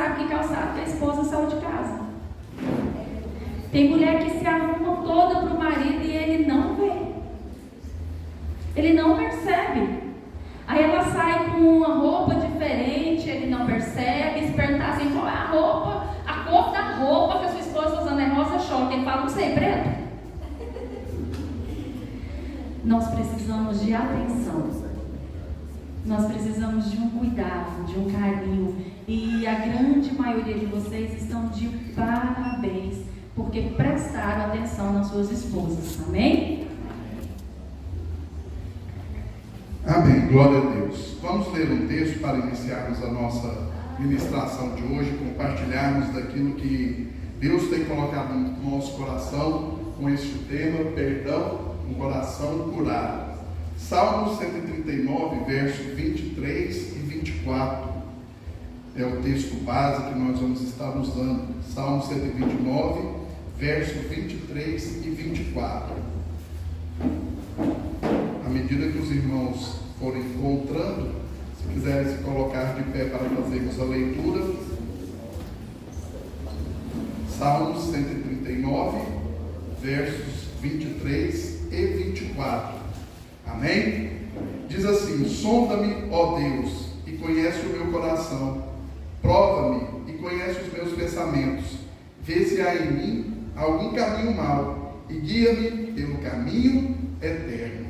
sabe que calçado que a esposa saiu de casa. Tem mulher que se arruma toda para o marido e ele não vê. Ele não percebe. Aí ela sai com uma roupa diferente, ele não percebe. Se perguntar assim, qual é a roupa, a cor da roupa que a sua esposa está usando é rosa choque. Ele fala, não sei, preto. Nós precisamos de atenção. Nós precisamos de um cuidado, de um carinho. E a grande maioria de vocês estão de parabéns, porque prestaram atenção nas suas esposas. Amém? Amém, glória a Deus. Vamos ler um texto para iniciarmos a nossa ministração de hoje, compartilharmos daquilo que Deus tem colocado no nosso coração com este tema, perdão, um coração curado. Salmo 139, versos 23 e 24, é o texto base que nós vamos estar usando. Salmo 129, versos 23 e 24. À medida que os irmãos forem encontrando, se quiserem se colocar de pé para fazermos a leitura. Salmo 139, versos 23 e 24. Amém? Diz assim: sonda-me, ó Deus, e conhece o meu coração. Prova-me e conhece os meus pensamentos. Vê se há em mim algum caminho mau e guia-me pelo caminho eterno.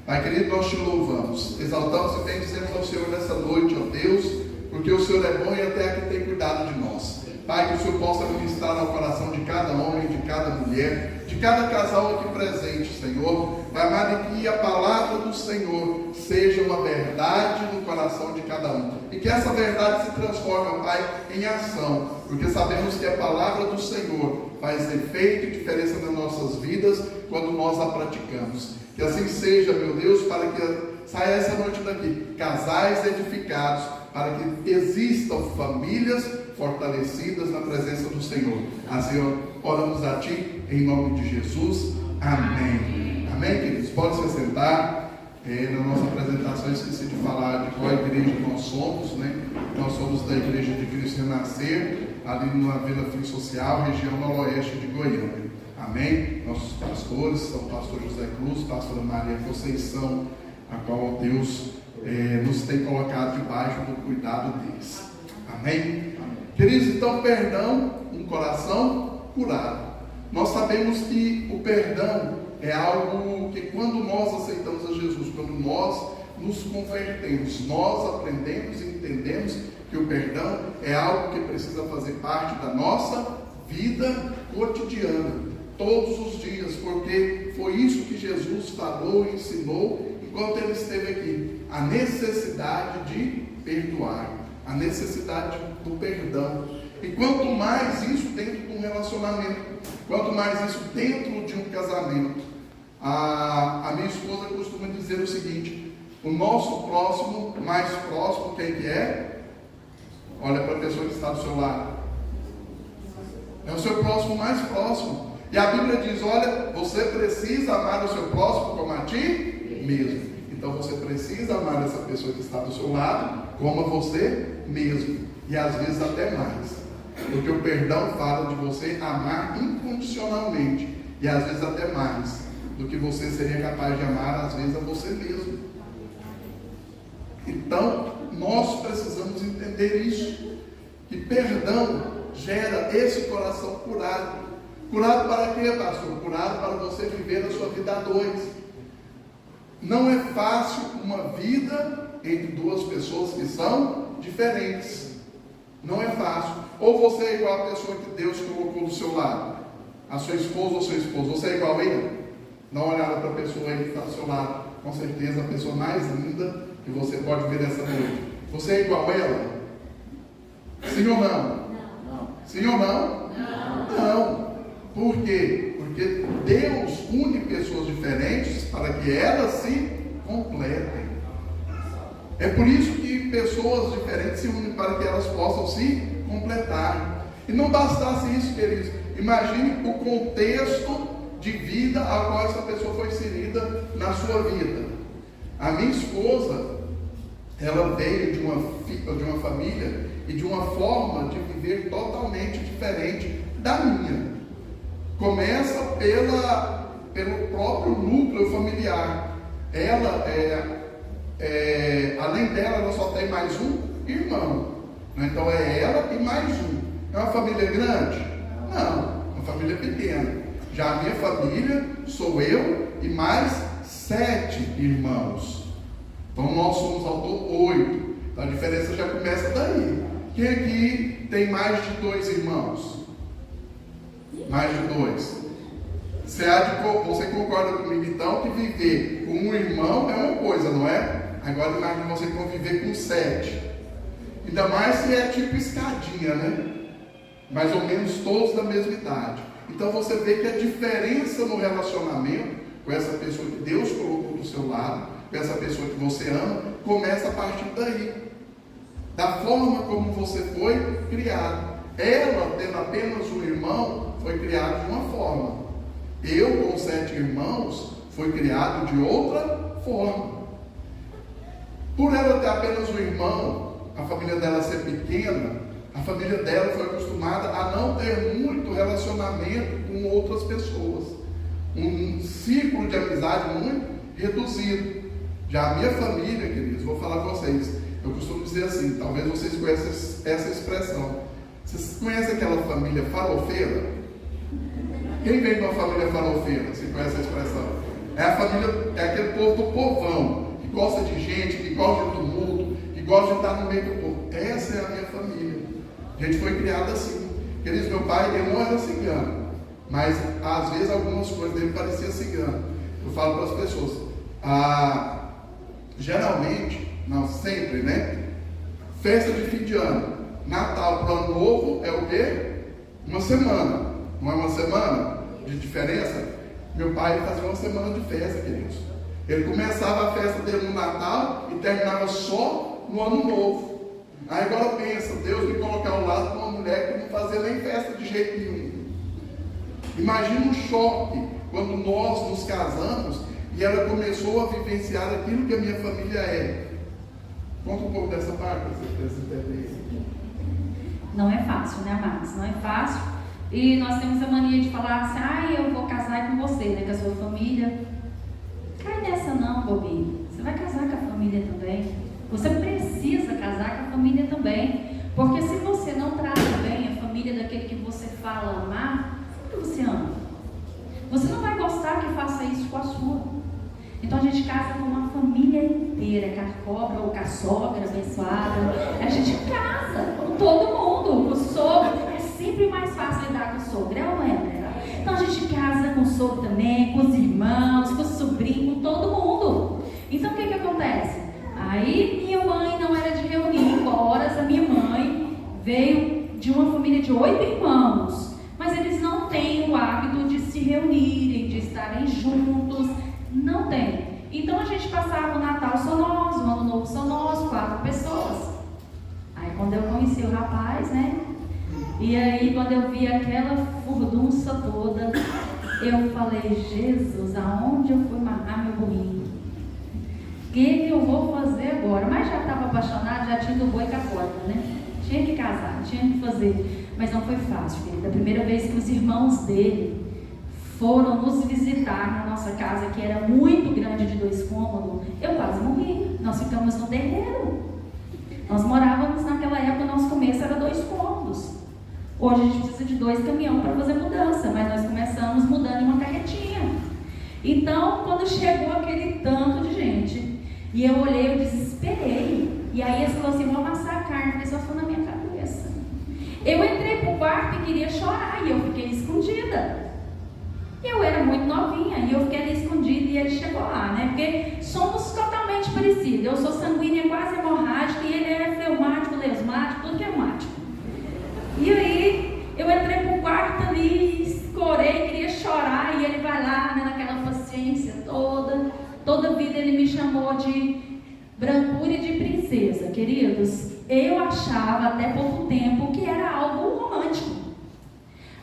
Pai querido, nós te louvamos, exaltamos e bendizemos ao Senhor nessa noite, ó Deus, porque o Senhor é bom e até aqui tem cuidado de nós. Pai, que o Senhor possa ministrar ao coração de cada homem, de cada mulher, de cada casal aqui presente, Senhor. Pai amado, que a palavra do Senhor seja uma verdade no coração de cada um. E que essa verdade se transforme, Pai, em ação. Porque sabemos que a palavra do Senhor faz efeito e diferença nas nossas vidas quando nós a praticamos. Que assim seja, meu Deus, para que saia essa noite daqui casais edificados, para que existam famílias fortalecidas na presença do Senhor. Assim, oramos a Ti, em nome de Jesus. Amém. Amém, queridos? Pode se sentar. Na nossa apresentação eu esqueci de falar de qual igreja nós somos, né? Nós somos da Igreja de Cristo Renascer, ali na Vila Fim Social, região noroeste de Goiânia. Amém? Nossos pastores são o pastor José Cruz, pastora Maria Conceição, a qual Deus nos tem colocado debaixo do cuidado deles. Amém? Queridos, então, perdão, um coração curado. Nós sabemos que o perdão é algo que, quando nós aceitamos a Jesus, quando nós nos convertemos, nós aprendemos e entendemos que o perdão é algo que precisa fazer parte da nossa vida cotidiana, todos os dias, porque foi isso que Jesus falou e ensinou enquanto ele esteve aqui, a necessidade de perdoar, a necessidade do perdão. E quanto mais isso dentro de um relacionamento, quanto mais isso dentro de um casamento, a minha esposa costuma dizer o seguinte: o nosso próximo, mais próximo, quem que é? Olha para a pessoa que está do seu lado. É o seu próximo mais próximo. E a Bíblia diz: olha, você precisa amar o seu próximo como a ti mesmo. Então você precisa amar essa pessoa que está do seu lado como a você mesmo. E às vezes até mais. Porque o perdão fala de você amar incondicionalmente. E às vezes até mais do que você seria capaz de amar, às vezes, a você mesmo. Então, nós precisamos entender isso. Que perdão gera esse coração curado. Curado para quê, pastor? Curado para você viver a sua vida a dois. Não é fácil uma vida entre duas pessoas que são diferentes. Não é fácil. Ou você é igual a pessoa que Deus colocou do seu lado, a sua esposa ou seu esposo. Você é igual a ele? Dá uma olhada para a pessoa aí que está do seu lado. Com certeza a pessoa mais linda que você pode ver nessa noite. Você é igual a ela? Sim ou não? Não. Sim ou não? Não. Por quê? Porque Deus une pessoas diferentes para que elas se completem. É por isso que pessoas diferentes se unem para que elas possam se completar. E não bastasse isso, queridos. Imagine o contexto de vida a qual essa pessoa foi inserida na sua vida. A minha esposa, ela veio de uma família e de uma forma de viver totalmente diferente da minha. Começa pelo próprio núcleo familiar. Ela, além dela, ela só tem mais um irmão. Então é ela e mais um. É uma família grande? Não, uma família pequena. Já a minha família sou eu e mais 7 irmãos. Então nós somos ao todo 8. Então a diferença já começa daí. Quem aqui tem mais de 2 irmãos? Mais de 2. Você concorda comigo então que viver com um irmão é uma coisa, não é? Agora imagine você conviver com 7. Ainda mais se é tipo escadinha, né? Mais ou menos todos da mesma idade. Então você vê que a diferença no relacionamento com essa pessoa que Deus colocou do seu lado, com essa pessoa que você ama, começa a partir daí. Da forma como você foi criado. Ela, tendo apenas um irmão, foi criado de uma forma. Eu, com 7 irmãos, fui criado de outra forma. Por ela ter apenas um irmão, a família dela ser pequena, a família dela foi acostumada a não ter muito relacionamento com outras pessoas. Um círculo de amizade muito reduzido. Já a minha família, queridos, vou falar com vocês, eu costumo dizer assim, talvez vocês conheçam essa expressão. Vocês conhecem aquela família farofeira? Quem vem de uma família farofeira? Você conhece a expressão? É a família, é aquele povo do povão, que gosta de gente, que gosta de tumulto, que gosta de estar no meio do povo. Essa é a minha família. A gente foi criado assim. Queridos, meu pai, ele não era cigano, mas às vezes algumas coisas dele pareciam cigano. Eu falo para as pessoas, geralmente, não sempre, né? Festa de fim de ano, Natal para Ano Novo é o quê? Uma semana. Não é uma semana de diferença? Meu pai fazia uma semana de festa, queridos. Ele começava a festa dele no Natal e terminava só no Ano Novo. Aí agora pensa, Deus me colocar ao lado de uma mulher que não fazia nem festa de jeito nenhum. Imagina um choque quando nós nos casamos e ela começou a vivenciar aquilo que a minha família é. Conta um pouco dessa parte, dessa experiência. Não é fácil, né, amados? Não é fácil. E nós temos a mania de falar assim, eu vou casar com você, né, com a sua família. Cai nessa não, bobinho. Você vai casar com a família também. Você precisa casar com a família também. Porque se você não trata bem a família daquele que você fala amar, como você ama? Você não vai gostar que faça isso com a sua. Então a gente casa com uma família inteira, com a cobra ou com a sogra abençoada. A gente casa com todo mundo, com o sogro. É sempre mais fácil lidar com o sogro, é ou não é? Então a gente casa com o sogro também, com os irmãos, com o sobrinho, com todo mundo. Então o que acontece? Aí minha mãe não era de reunir, embora a minha mãe veio de uma família de 8 irmãos. Mas eles não têm o hábito de se reunirem, de estarem juntos. Não tem. Então a gente passava o Natal só nós, o Ano Novo só nós, 4 pessoas. Aí quando eu conheci o rapaz, né? E aí quando eu vi aquela furdunça toda, eu falei, Jesus, aonde eu fui amarrar meu burrinho? O que eu vou fazer agora? Mas já estava apaixonado, já tinha do boi com a corda, né? Tinha que casar, tinha que fazer. Mas não foi fácil, querida. A primeira vez que os irmãos dele foram nos visitar na nossa casa, que era muito grande, de 2 cômodos, eu quase morri. Nós ficamos no terreiro. Nós morávamos naquela época, nosso começo era 2 cômodos. Hoje a gente precisa de 2 caminhões para fazer mudança, mas nós começamos mudando em uma carretinha. Então, quando chegou aquele tanto de gente, e eu olhei, eu desesperei. E aí eles falaram assim, vou amassar a carne, isso foi na minha cabeça. Eu entrei pro quarto e queria chorar, e eu fiquei escondida. Eu era muito novinha e eu fiquei ali escondida e ele chegou lá, né? Porque somos totalmente parecidos. Eu sou sanguínea quase hemorrágica e ele é fleumático, lesmático, tudo que é reumático. E aí eu entrei pro quarto ali, escorei, queria chorar e ele vai lá, né, naquela paciência toda. Toda vida ele me chamou de brancura e de princesa, queridos. Eu achava até pouco tempo que era algo romântico.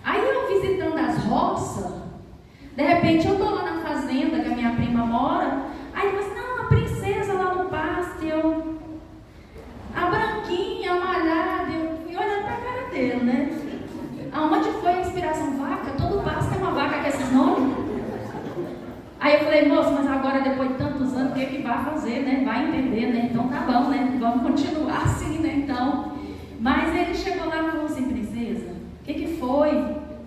Aí eu visitando as roças, de repente eu estou lá na fazenda que a minha prima mora. Aí eu falei assim, não, a princesa lá no pasto, a branquinha, a malhada. vai fazer, né? Vai entender, né? Então tá bom, né? Vamos continuar assim, né? Então, mas ele chegou lá e falou assim: princesa, o que foi?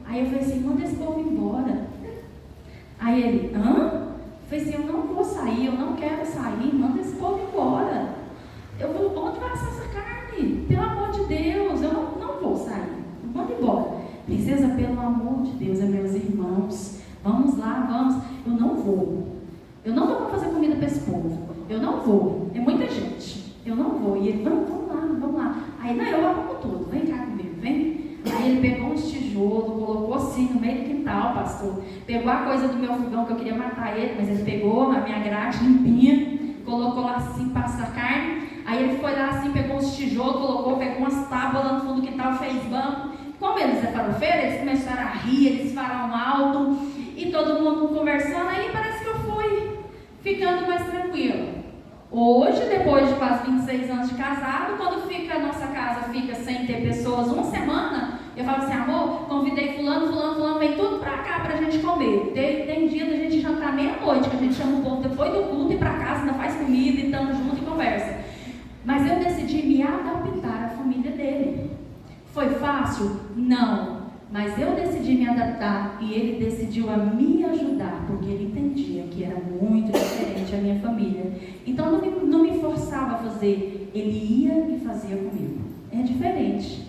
Aí eu falei assim: manda esse povo embora. Aí ele: hã? Eu falei assim: eu não vou sair, eu não quero sair, manda esse povo embora. Onde vai essa carne? Pelo amor de Deus, eu não vou sair, manda embora. Princesa, pelo amor de Deus, é meus irmãos, vamos lá, vamos. Eu não vou fazer comida para esse povo, eu não vou, é muita gente, eu não vou. E ele: vamos lá. Aí, não, eu arrumo tudo, vem cá comigo, vem. Aí ele pegou uns tijolos, colocou assim no meio do quintal, pastor. Pegou a coisa do meu fogão, que eu queria matar ele, mas ele pegou a minha grade limpinha, colocou lá assim, passa a carne. Aí ele foi lá assim, pegou uns tijolos, pegou umas tábuas lá no fundo do quintal, fez banco. Como eles é farofeiro, eles começaram a rir, eles falaram alto, e todo mundo conversando. Aí parece que eu fui ficando mais tranquilo. Hoje, depois de quase 26 anos de casado, quando a nossa casa fica sem ter pessoas uma semana, eu falo assim: amor, convidei fulano, vem tudo pra cá pra gente comer. Tem dia da gente jantar meia-noite, que a gente chama o povo depois do culto e pra casa, ainda faz comida e estamos juntos e conversa. Mas eu decidi me adaptar à família dele. Foi fácil? Não. Mas eu decidi me adaptar e ele decidiu a me ajudar, porque ele entendia que era muito diferente a minha família. Então não me forçava a fazer, ele ia e fazia comigo. É diferente.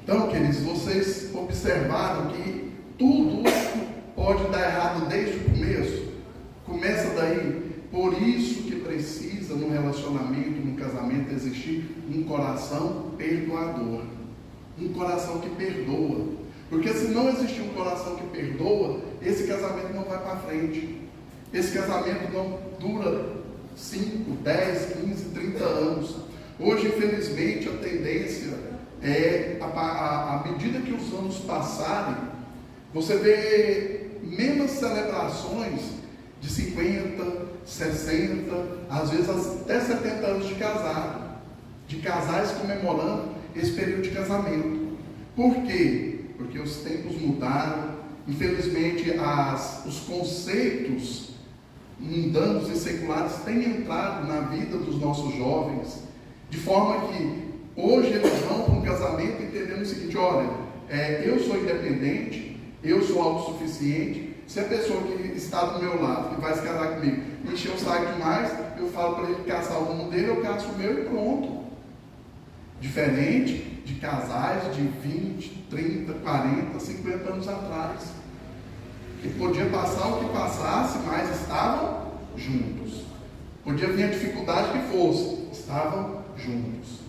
Então, queridos, vocês observaram que tudo pode dar errado desde o começo. Começa daí. Por isso que precisa no relacionamento, no casamento, existir um coração perdoador. Um coração que perdoa. Porque se não existir um coração que perdoa, esse casamento não vai para frente. Esse casamento não dura 5, 10, 15, 30 anos. Hoje, infelizmente, a tendência é, à medida que os anos passarem, você vê menos celebrações de 50, 60, às vezes até 70 anos de casado, de casais comemorando esse período de casamento. Por quê? Porque os tempos mudaram. Infelizmente, os conceitos mundanos e seculares têm entrado na vida dos nossos jovens, de forma que hoje eles vão para um casamento entendendo o seguinte: olha, eu sou independente, eu sou autossuficiente. Se a pessoa que está do meu lado, que vai se casar comigo, me encher o saco demais, eu falo para ele caçar o rumo dele, eu caço o meu e pronto. Diferente de casais de 20, 30, 40, 50 anos atrás, que podia passar o que passasse, mas estavam juntos. Podia vir a dificuldade que fosse, estavam juntos.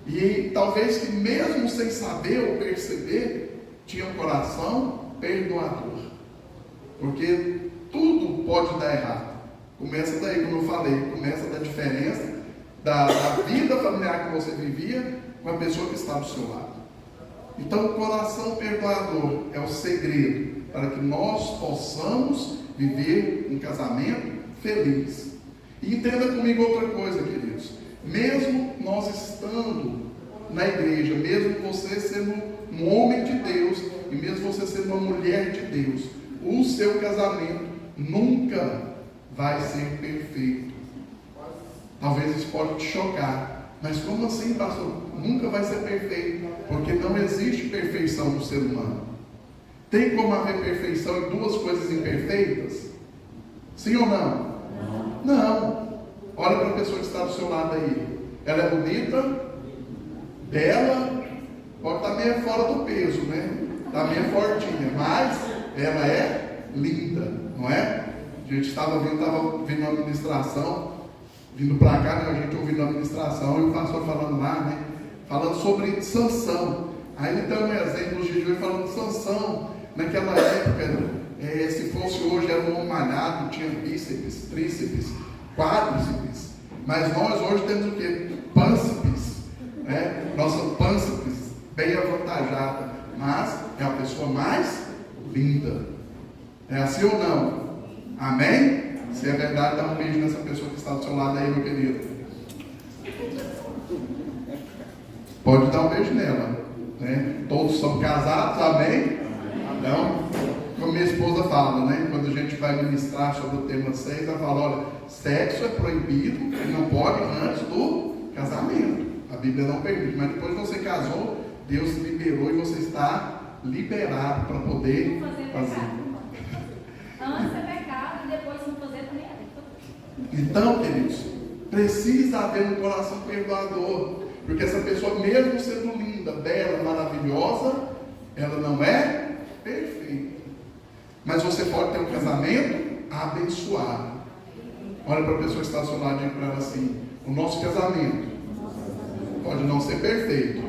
E talvez que mesmo sem saber ou perceber, tinha um coração perdoador. Porque tudo pode dar errado. Começa daí, como eu falei, começa da diferença da vida familiar que você vivia com a pessoa que está do seu lado. Então, o coração perdoador é o segredo para que nós possamos viver um casamento feliz. E entenda comigo outra coisa, queridos. Mesmo nós estando na igreja, mesmo você sendo um homem de Deus e mesmo você sendo uma mulher de Deus, o seu casamento nunca vai ser perfeito. Talvez isso pode te chocar, mas como assim, pastor? Nunca vai ser perfeito, porque não existe perfeição no ser humano. Tem como haver perfeição em duas coisas imperfeitas? Sim ou não? Não. Olha para a pessoa que está do seu lado aí. Ela é bonita, bela, pode estar meio fora do peso, né? Está meio fortinha, mas ela é linda, não é? A gente estava vindo uma ministração, vindo para cá, né? A gente ouvindo a ministração e o pastor falando lá, né? Falando sobre Sansão. Aí ele dá um exemplo no dia de hoje falando de Sansão. Naquela época, se fosse hoje, era um homem malhado, tinha bíceps, tríceps, quádriceps. Mas nós hoje temos o quê? Pânceps, né? Nossa pânceps bem avantajada, mas é a pessoa mais linda. É assim ou não? Amém? Se é verdade, dá um beijo nessa pessoa que está do seu lado aí, meu querido. Pode dar um beijo nela, né? Todos são casados, amém? Então, como minha esposa fala, né? Quando a gente vai ministrar sobre o tema sexo, ela fala, olha, sexo é proibido e não pode antes do casamento. A Bíblia não permite, mas depois você casou, Deus liberou e você está liberado para poder fazer. Antes é pecado e depois não fazer também é. Então, queridos, precisa haver um coração perdoador, porque essa pessoa, mesmo sendo linda, bela, maravilhosa, ela não é perfeita. Mas você pode ter um casamento abençoado. Olha para a pessoa que está ao seu lado e diga para ela assim: o nosso casamento pode não ser perfeito,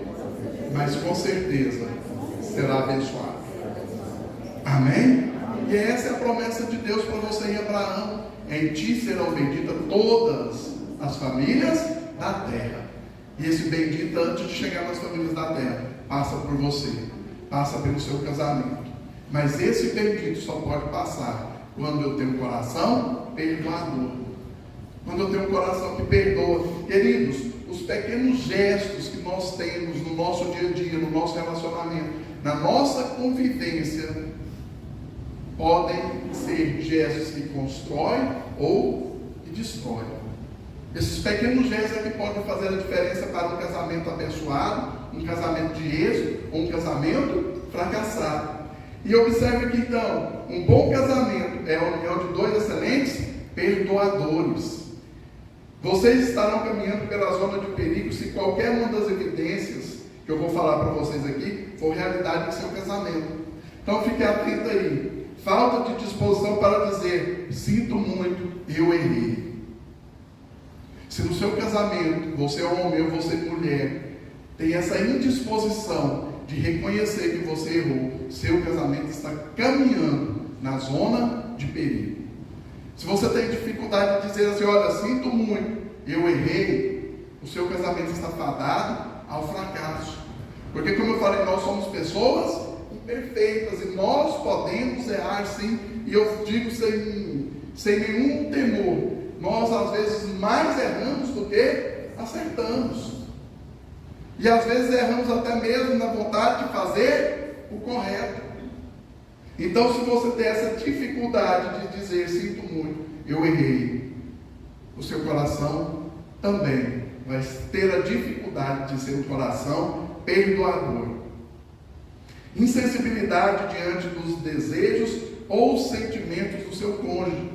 mas com certeza será abençoado. Amém? E essa é a promessa de Deus para você em Abraão: em ti serão benditas todas as famílias da terra. E esse bendito, antes de chegar nas famílias da terra, passa por você, passa pelo seu casamento. Mas esse bendito só pode passar quando eu tenho um coração perdoador, quando eu tenho um coração que perdoa. Queridos, os pequenos gestos que nós temos no nosso dia a dia, no nosso relacionamento, na nossa convivência, podem ser gestos que constroem ou que destroem. Esses pequenos gestos é que podem fazer a diferença para um casamento abençoado, um casamento de êxito ou um casamento fracassado. E observe que então, um bom casamento é a união de dois excelentes perdoadores. Vocês estarão caminhando pela zona de perigo se qualquer uma das evidências que eu vou falar para vocês aqui for realidade em seu casamento. Então fique atento aí. Falta de disposição para dizer: sinto muito, eu errei. Se no seu casamento, você é homem ou você é mulher, tem essa indisposição de reconhecer que você errou, seu casamento está caminhando na zona de perigo. Se você tem dificuldade de dizer assim: olha, sinto muito, eu errei, o seu casamento está fadado ao fracasso. Porque, como eu falei, nós somos pessoas imperfeitas e nós podemos errar sim. E eu digo sem nenhum temor, nós às vezes mais erramos do que acertamos. E às vezes erramos até mesmo na vontade de fazer o correto. Então, se você tem essa dificuldade de dizer: sinto muito, eu errei, o seu coração também vai ter a dificuldade de ser um coração perdoador. Insensibilidade diante dos desejos ou sentimentos do seu cônjuge.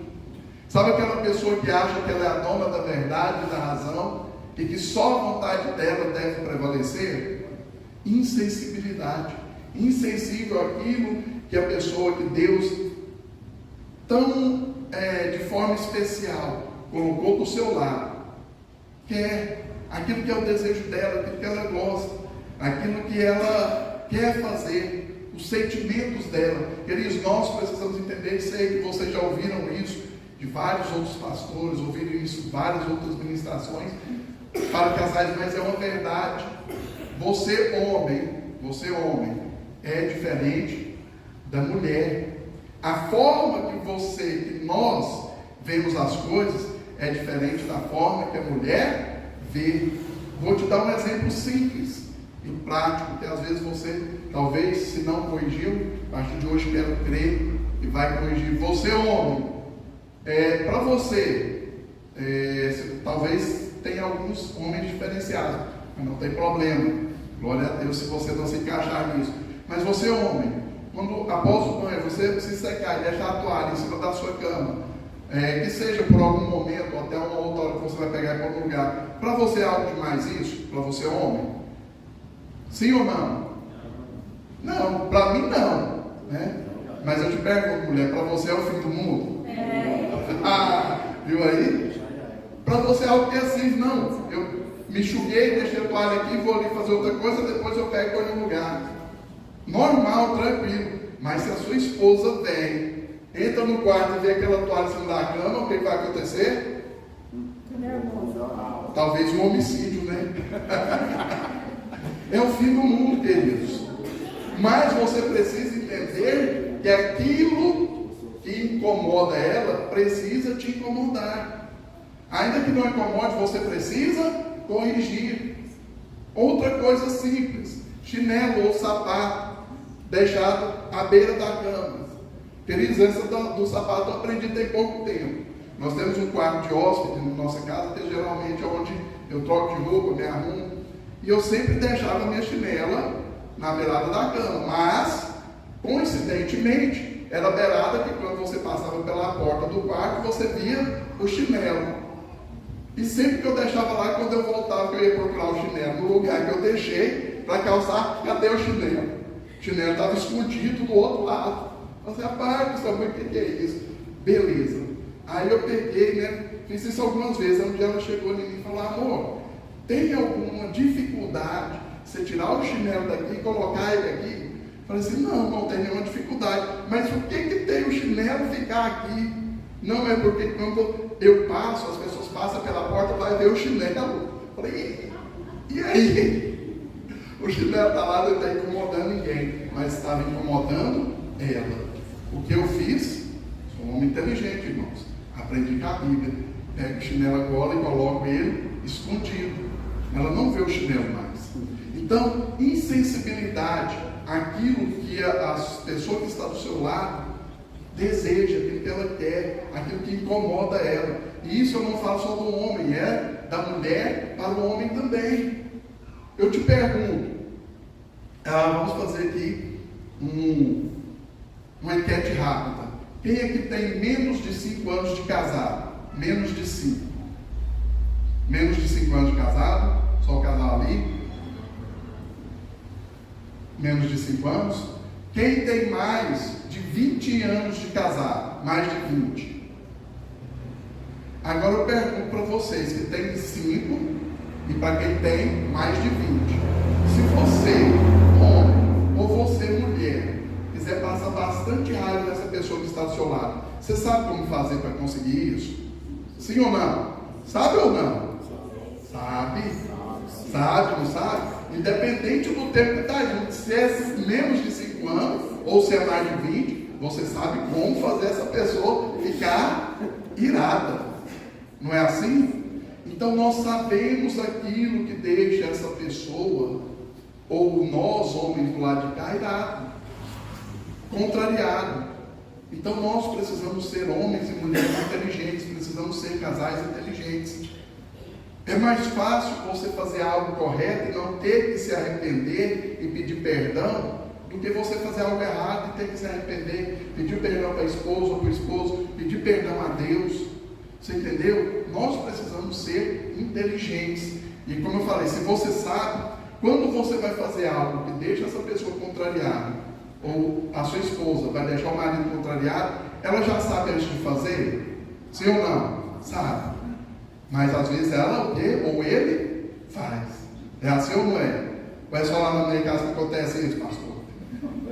Sabe aquela pessoa que acha que ela é a dona da verdade e da razão e que só a vontade dela deve prevalecer? Insensibilidade. Insensível àquilo que a pessoa que Deus tão de forma especial colocou do seu lado quer, aquilo que é o desejo dela, aquilo que ela gosta, aquilo que ela quer fazer, os sentimentos dela. Queridos, nós precisamos entender, e sei que vocês já ouviram isso de vários outros pastores, ouviram isso em várias outras ministrações para casais, mas é uma verdade. Você homem, é diferente da mulher. A forma que nós vemos as coisas é diferente da forma que a mulher vê. Vou te dar um exemplo simples e prático, que às vezes você, talvez, se não corrigiu, a partir de hoje quero crer e vai corrigir. Você, homem, para você, talvez tenha alguns homens diferenciados, mas não tem problema. Glória a Deus se você não se encaixar nisso. Mas você, homem, quando após o banho você se secar e deixar a toalha em cima da sua cama, que seja por algum momento, ou até uma outra hora que você vai pegar em algum lugar, para você é algo demais isso? Para você, homem? Sim ou não? Não, para mim não, né? Mas eu te pergunto, mulher, para você é o fim do mundo? Viu aí? Para você é algo que é assim, não, eu me enxuguei, deixei a toalha aqui, vou ali fazer outra coisa, depois eu pego em algum lugar. Normal, tranquilo. Mas se a sua esposa vem, entra no quarto e vê aquela toalha em cima da cama, o que vai acontecer? Talvez um homicídio, né? É o fim do mundo, queridos. Mas você precisa entender que aquilo que incomoda ela precisa te incomodar. Ainda que não incomode, você precisa corrigir. Outra coisa simples: chinelo ou sapato deixado à beira da cama. Queridos, essa do sapato eu aprendi tem pouco tempo. Nós temos um quarto de hóspede na nossa casa, que geralmente é onde eu troco de roupa, me arrumo. E eu sempre deixava minha chinela na beirada da cama. Mas, coincidentemente, era a beirada que quando você passava pela porta do quarto, você via o chinelo. E sempre que eu deixava lá, quando eu voltava, eu ia procurar o chinelo no lugar que eu deixei para calçar, cadê o chinelo? O chinelo estava escondido do outro lado. Eu falei, rapaz, o que é isso? Beleza. Aí eu peguei, né? Fiz isso algumas vezes. Um dia ela chegou em mim e falou, amor, tem alguma dificuldade você tirar o chinelo daqui e colocar ele aqui? Eu falei assim, não tem nenhuma dificuldade. Mas o que tem o chinelo ficar aqui? Não, é porque quando eu passo, as pessoas passam pela porta, vai ver o chinelo. Eu falei, e aí? O chinelo está lá, não está incomodando ninguém, mas estava incomodando ela. O que eu fiz? Sou um homem inteligente, irmãos. Aprendi com a Bíblia. Pego o chinelo agora e coloco ele escondido. Ela não vê o chinelo mais. Então, insensibilidade àquilo que a pessoa que está do seu lado deseja, aquilo que ela quer, aquilo que incomoda ela. E isso eu não falo só do homem, é da mulher para o homem também. Eu te pergunto, vamos fazer aqui uma enquete rápida. Quem é que tem menos de 5 anos de casado? Menos de 5. Menos de 5 anos de casado? Só o casal ali. Menos de 5 anos. Quem tem mais de 20 anos de casado? Mais de 20. Agora eu pergunto para vocês que tem 5 e para quem tem mais de 20. Se você, homem, ou você, mulher, quiser passar bastante raiva nessa pessoa que está do seu lado, você sabe como fazer para conseguir isso? Sim ou não? Sabe ou não? Sabe? Sabe, não sabe? Independente do tempo que está indo, se é menos de 5 anos ou se é mais de 20, você sabe como fazer essa pessoa ficar irada. Não é assim? Então nós sabemos aquilo que deixa essa pessoa, ou nós, homens do lado de cá, irado, contrariado. Então nós precisamos ser homens e mulheres inteligentes, precisamos ser casais inteligentes. É mais fácil você fazer algo correto e não ter que se arrepender e pedir perdão, do que você fazer algo errado e ter que se arrepender, pedir perdão para a esposa ou para o esposo, pedir perdão a Deus. Você entendeu? Nós precisamos ser inteligentes. E como eu falei, se você sabe, quando você vai fazer algo que deixa essa pessoa contrariada, ou a sua esposa vai deixar o marido contrariado, ela já sabe antes de fazer? Sim ou não? Sabe. Mas às vezes ela, o quê? Ou ele faz. É assim ou não é? Ou é só lá na minha casa que acontece isso, pastor?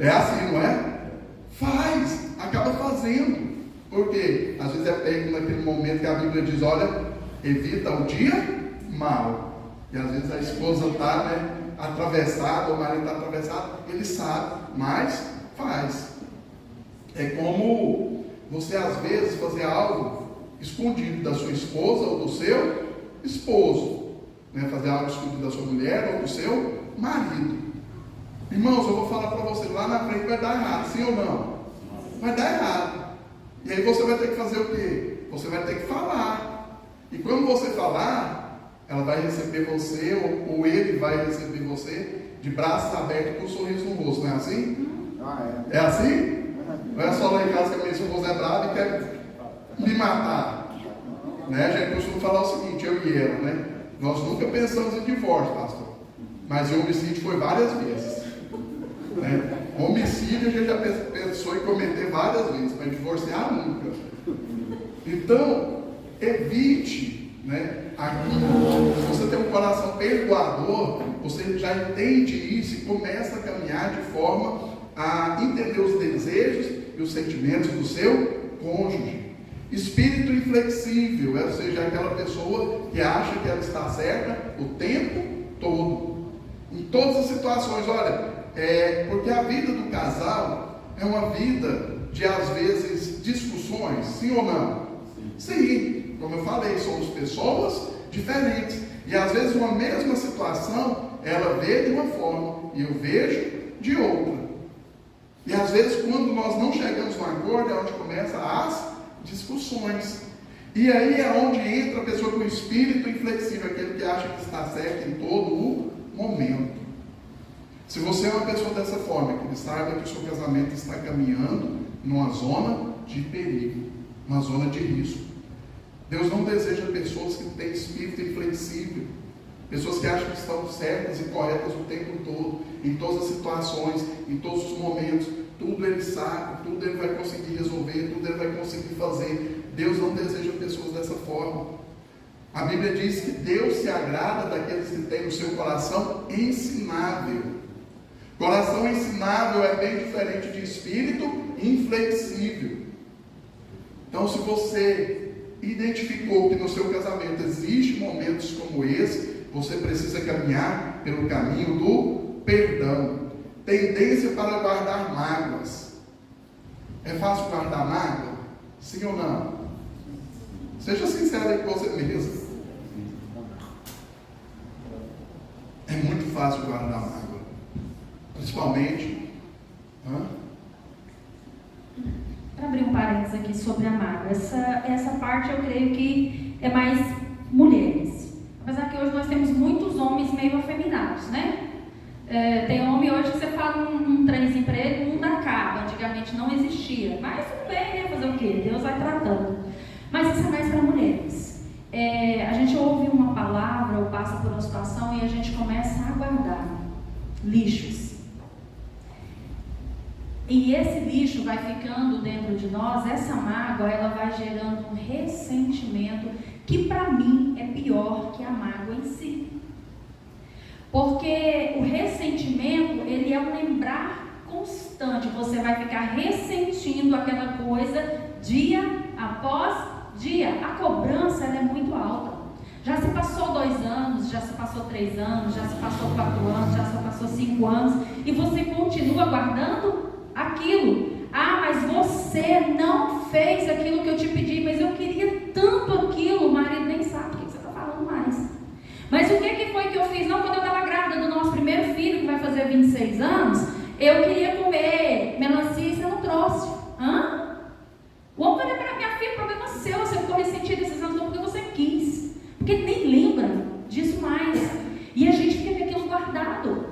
É assim, não é? Faz, acaba fazendo. Por quê? Às vezes é pego naquele momento que a Bíblia diz, olha, evita o dia mal. E às vezes a esposa está, né, atravessada, o marido está atravessado, ele sabe, mas faz. É como você às vezes fazer algo escondido da sua esposa ou do seu esposo, né? Fazer algo escondido da sua mulher ou do seu marido. Irmãos, eu vou falar para você, lá na frente vai dar errado, sim ou não? Vai dar errado. E aí você vai ter que fazer o quê? Você vai ter que falar. E quando você falar, ela vai receber você, ou ele vai receber você de braços abertos com um sorriso no rosto, não é assim? É assim? Não é só lá em casa que a minha esposa é brava e quer me matar. Né? A gente costuma falar o seguinte, eu e ela, né? Nós nunca pensamos em divórcio, pastor. Mas em homicídio foi várias vezes. Né? Homicídio a gente já pensou em cometer várias vezes, mas divorciar nunca. Então, evite, né? Aquilo, se você tem um coração perdoador, você já entende isso e começa a caminhar de forma a entender os desejos e os sentimentos do seu cônjuge. Espírito inflexível, ou seja, aquela pessoa que acha que ela está certa o tempo todo, em todas as situações. Olha, porque a vida do casal é uma vida de, às vezes, discussões, sim ou não? Sim, como eu falei, somos pessoas diferentes, e às vezes uma mesma situação, ela vê de uma forma, e eu vejo de outra. E às vezes, quando nós não chegamos no acordo, é onde começam as discussões. E aí é onde entra a pessoa com o espírito inflexível, aquele que acha que está certo em todo o momento. Se você é uma pessoa dessa forma, que saiba que o seu casamento está caminhando numa zona de perigo, uma zona de risco. Deus não deseja pessoas que têm espírito inflexível, pessoas que acham que estão certas e corretas o tempo todo, em todas as situações, em todos os momentos, tudo ele sabe, tudo ele vai conseguir resolver, tudo ele vai conseguir fazer. Deus não deseja pessoas dessa forma. A Bíblia diz que Deus se agrada daqueles que têm no seu coração ensinável. Coração ensinável é bem diferente de espírito inflexível. Então, se você identificou que no seu casamento existem momentos como esse, você precisa caminhar pelo caminho do perdão. Tendência para guardar mágoas. É fácil guardar mágoa? Sim ou não? Seja sincero aí com você mesmo. É muito fácil guardar mágoa. Principalmente. Para abrir um parênteses aqui sobre a mágoa. Essa parte eu creio que é mais mulheres. Apesar que hoje nós temos muitos homens meio afeminados, né? Tem homem hoje que você fala um trenzinho para ele, o mundo acaba. Antigamente não existia. Mas tudo bem, né? Fazer o quê? Deus vai tratando. Mas isso é mais para mulheres. A gente ouve uma palavra ou passa por uma situação e a gente começa a guardar lixos. E esse lixo vai ficando dentro de nós, essa mágoa, ela vai gerando um ressentimento que para mim é pior que a mágoa em si. Porque o ressentimento, ele é um lembrar constante. Você vai ficar ressentindo aquela coisa dia após dia. A cobrança, ela é muito alta. Já se passou 2 anos, já se passou 3 anos, já se passou 4 anos, já se passou 5 anos, e você continua guardando aquilo. Ah, mas você não fez aquilo que eu te pedi, mas eu queria tanto aquilo. O marido nem sabe o que você está falando mais. Mas o que foi que eu fiz? Não, quando eu estava grávida do nosso primeiro filho, que vai fazer 26 anos, eu queria comer melancia e você não trouxe. O homem vai lembrar, minha filha, problema seu, você ficou ressentido esses anos porque você quis. Porque nem lembra disso mais. E a gente fica com aquilo guardado.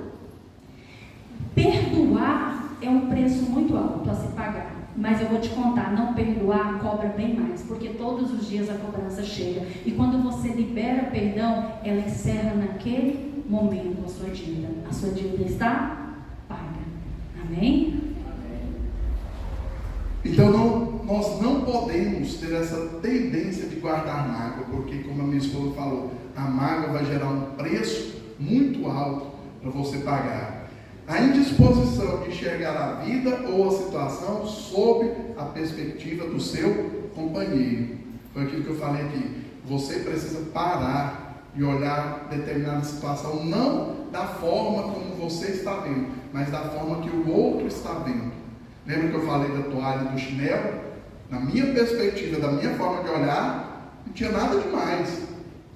Perdoar é um preço muito alto a se pagar. Mas eu vou te contar, não perdoar cobra bem mais, porque todos os dias a cobrança chega. E quando você libera perdão, ela encerra naquele momento a sua dívida. A sua dívida está paga. Amém? Então nós não podemos ter essa tendência de guardar mágoa, porque, como a minha esposa falou, a mágoa vai gerar um preço muito alto para você pagar. A indisposição de enxergar a vida ou a situação sob a perspectiva do seu companheiro. Foi aquilo que eu falei aqui. Você precisa parar e olhar determinada situação, não da forma como você está vendo, mas da forma que o outro está vendo. Lembra que eu falei da toalha e do chinelo? Na minha perspectiva, da minha forma de olhar, não tinha nada demais.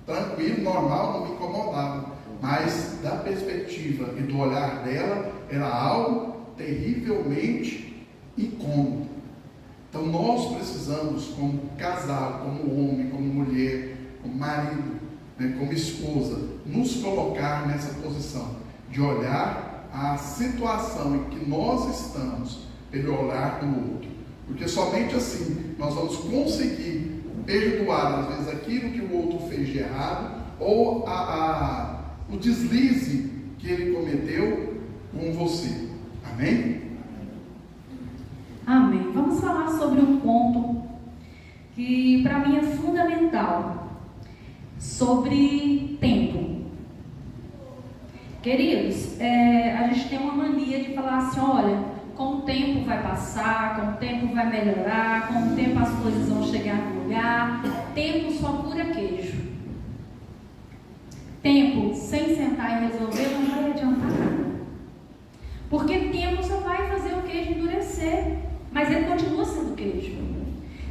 Tranquilo, normal, não me incomodava. Mas da perspectiva e do olhar dela, era algo terrivelmente incômodo. Então nós precisamos, como casal, como homem, como mulher, como marido, como esposa, nos colocar nessa posição de olhar a situação em que nós estamos pelo olhar do outro. Porque somente assim nós vamos conseguir perdoar, às vezes, aquilo que o outro fez de errado, ou o deslize que ele cometeu com você. Amém? Amém. Vamos falar sobre um ponto que para mim é fundamental, sobre tempo. Queridos, a gente tem uma mania de falar assim, olha, com o tempo vai passar, com o tempo vai melhorar, com o tempo as coisas vão chegar no lugar. Tempo só cura queijo. Tempo sem sentar e resolver não vai adiantar nada. Porque tempo só vai fazer o queijo endurecer, mas ele continua sendo queijo.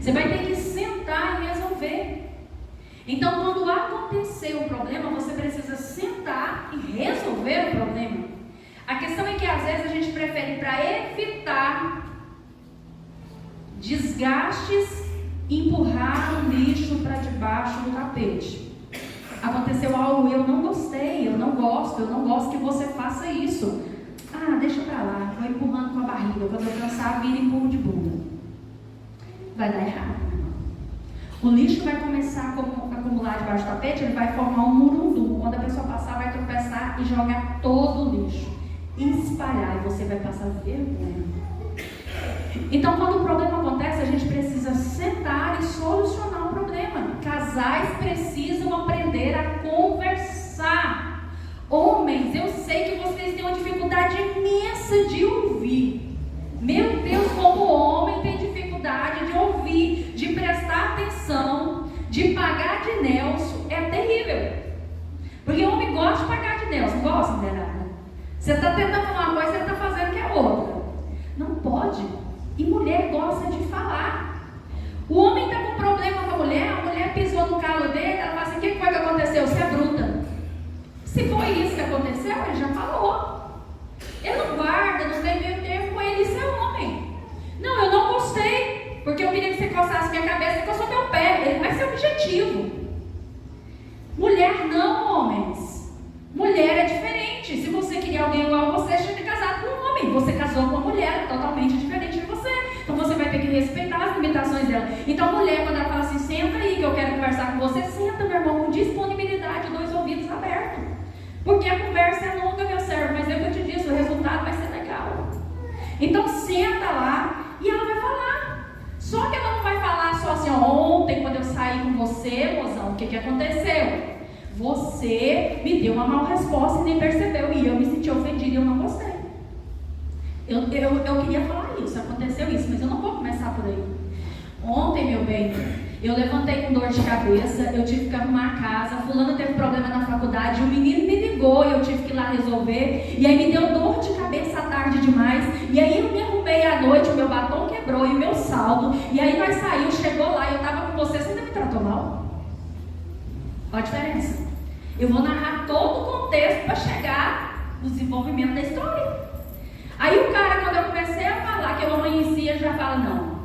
Você vai ter que sentar e resolver. Então, quando acontecer um problema, você precisa sentar e resolver o problema. A questão questão é que às vezes a gente prefere, para evitar desgastes, empurrar o lixo para debaixo do tapete. Aconteceu algo, eu não gostei, eu não gosto que você faça isso. Ah, deixa pra lá, vou empurrando com a barriga, quando eu cansar, vira empurro de bunda. Vai dar errado, irmão. O lixo vai começar a acumular debaixo do tapete, ele vai formar um murundu. Quando a pessoa passar, vai tropeçar e jogar todo o lixo. Espalhar, e você vai passar vergonha. Então, quando o problema acontece, a gente precisa sentar e solucionar o problema. Casais precisam aprender a conversar. Homens, eu sei que vocês têm uma dificuldade imensa de ouvir. Meu Deus, como homem tem dificuldade de ouvir, de prestar atenção, de pagar de Nelson, é terrível. Porque o homem gosta de pagar de Nelson, não gosta, mulherada? Você está tentando uma coisa, você está fazendo que é outra. Não pode. E mulher gosta de falar. O homem está com problema com a mulher pisou no calo dele, ela fala assim, o que foi que aconteceu? Você é bruta. Se foi isso que aconteceu, ele já falou. Ele não guarda, não tem meio termo com ele, isso é homem. Não, eu não gostei, porque eu queria que você coçasse minha cabeça e coçou meu pé. Ele vai ser objetivo. Mulher não, homens. Mulher é diferente. Se você queria alguém igual a você tinha que casar com um homem. Você casou com uma mulher totalmente diferente de você. Então você vai ter que respeitar as limitações dela. Então a mulher, quando ela fala assim, senta aí que eu quero conversar com você, senta, meu irmão, com disponibilidade, 2 ouvidos abertos. Porque a conversa é longa, meu servo, mas eu te disse, o resultado vai ser legal. Então senta lá e ela vai falar. Só que ela não vai falar só assim, ontem quando eu saí com você, mozão, o que aconteceu? Você me deu uma mal resposta e nem percebeu, e eu me senti ofendida e eu não gostei. Eu queria falar isso, aconteceu isso, mas eu não vou começar por aí. Ontem, meu bem, eu levantei com dor de cabeça, eu tive que arrumar a casa, fulano teve problema na faculdade, o menino me ligou e eu tive que ir lá resolver, e aí me deu dor de cabeça à tarde demais, e aí eu me arrumei à noite, o meu batom quebrou e o meu saldo, e aí nós saímos, chegou lá, eu estava com você ainda me tratou mal? Olha a diferença. Eu vou narrar todo o contexto para chegar no desenvolvimento da história. Aí o cara, quando eu comecei a falar que eu amanhecia, já fala, não,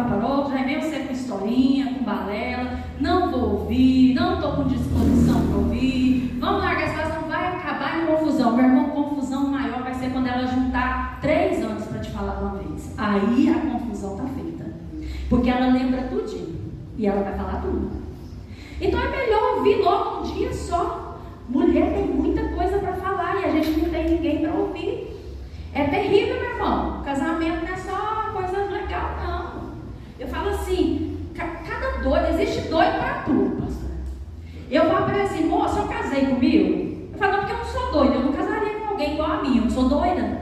parou, já veio você com historinha, com balela, não vou ouvir, não estou com disposição para ouvir, vamos largar essa situação, vai acabar em confusão. Meu irmão, confusão maior vai ser quando ela juntar 3 anos para te falar uma vez. Aí a confusão está feita, porque ela lembra tudinho, e ela vai falar tudo. Então é melhor ouvir logo um dia só. Mulher tem muita coisa para falar e a gente não tem ninguém para ouvir. É terrível, meu irmão. Casamento não é só coisa legal, não. Eu falo assim, cada doido, existe doido para tudo, pastor. Eu falo para ele assim, moça, eu casei comigo? Eu falo, não, porque eu não sou doida, eu não casaria com alguém igual a mim, eu não sou doida.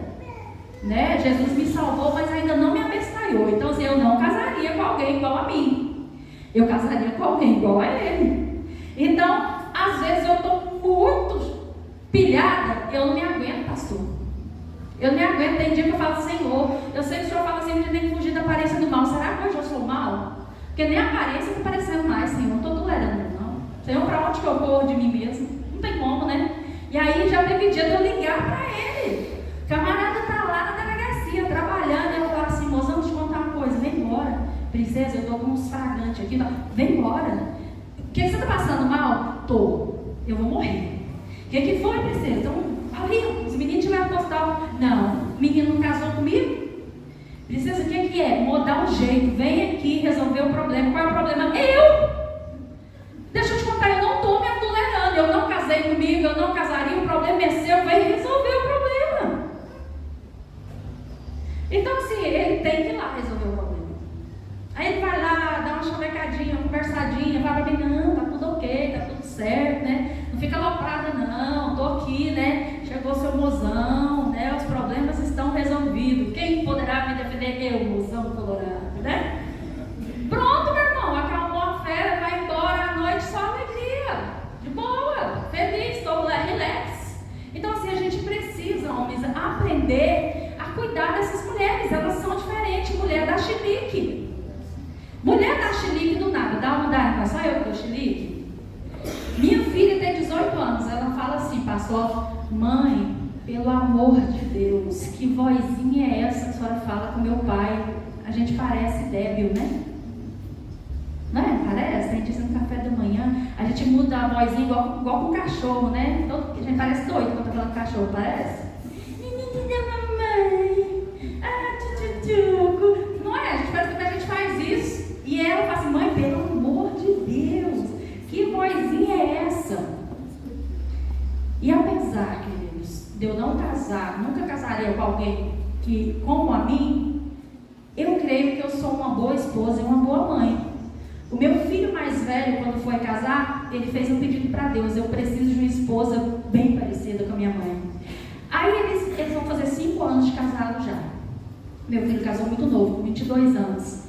Né? Jesus me salvou, mas ainda não me abestalhou. Então, assim, eu não casaria com alguém igual a mim. Eu casaria com alguém igual a ele. Então, às vezes eu estou muito pilhada, eu não me aguento, pastor. Eu não me aguento, tem dia que eu falo, Senhor, eu sei que o Senhor fala assim, que a gente tem que fugir da aparência do mal. Será que hoje eu sou mal? Porque nem a aparência está parecendo mais, Senhor, não estou tolerando, não. Senhor, para onde que eu corro de mim mesmo? Não tem como, né? E aí já teve dia de eu ligar para ele. O camarada está lá na delegacia, trabalhando, eu falo assim, moça, vamos te contar uma coisa, vem embora. Princesa, eu estou com uns fragantes aqui, vem embora. O que você está passando mal? Tô. Eu vou morrer. O que foi, princesa? Então, ali, os meninos tiveram no hospital. Não, o menino não casou comigo? Princesa, o que é? Mudar um jeito. Vem aqui resolver o problema. Qual é o problema? Eu! Deixa eu te contar, eu não estou me adulterando. Eu não casei comigo, eu não casaria. O problema é seu, vem resolver o problema. Então, assim, ele tem que ir lá resolver o problema. Aí ele vai lá, dá uma chavecadinha, uma conversadinha, fala pra mim, não, tá tudo ok, tá tudo certo, né? Não fica aloprada não, tô aqui, né? Chegou seu mozão, né? Os problemas estão resolvidos. Quem poderá me defender? Eu, mozão colorado, né? Pronto, meu irmão, acalmou a fera, vai embora à noite, só alegria, de boa, feliz, estou relax. Então assim, a gente precisa, homens, aprender a cuidar dessas mulheres, elas são diferentes. Mulher dá chilique. Mulher dá chilique do nada, dá uma dá, só eu que dou chilique. Minha filha tem 18 anos, ela fala assim, passou, mãe, pelo amor de Deus, que vozinha é essa que a senhora fala com meu pai? A gente parece débil, né? Não é? Parece? A gente no café da manhã, a gente muda a vozinha igual com o cachorro, né? A gente parece doido quando tá falando com cachorro, parece? Mamãe, tchutchuco. Não é? A gente parece que a gente faz isso. E ela fala assim, mãe, pelo amor de Deus, que vozinha é essa? E apesar, queridos, de eu não casar, nunca casaria com alguém que, como a mim, eu creio que eu sou uma boa esposa e uma boa mãe. O meu filho mais velho, quando foi casar, ele fez um pedido para Deus, eu preciso de uma esposa bem parecida com a minha mãe. Aí eles vão fazer 5 anos de casado já. Meu filho casou muito novo, com 22 anos.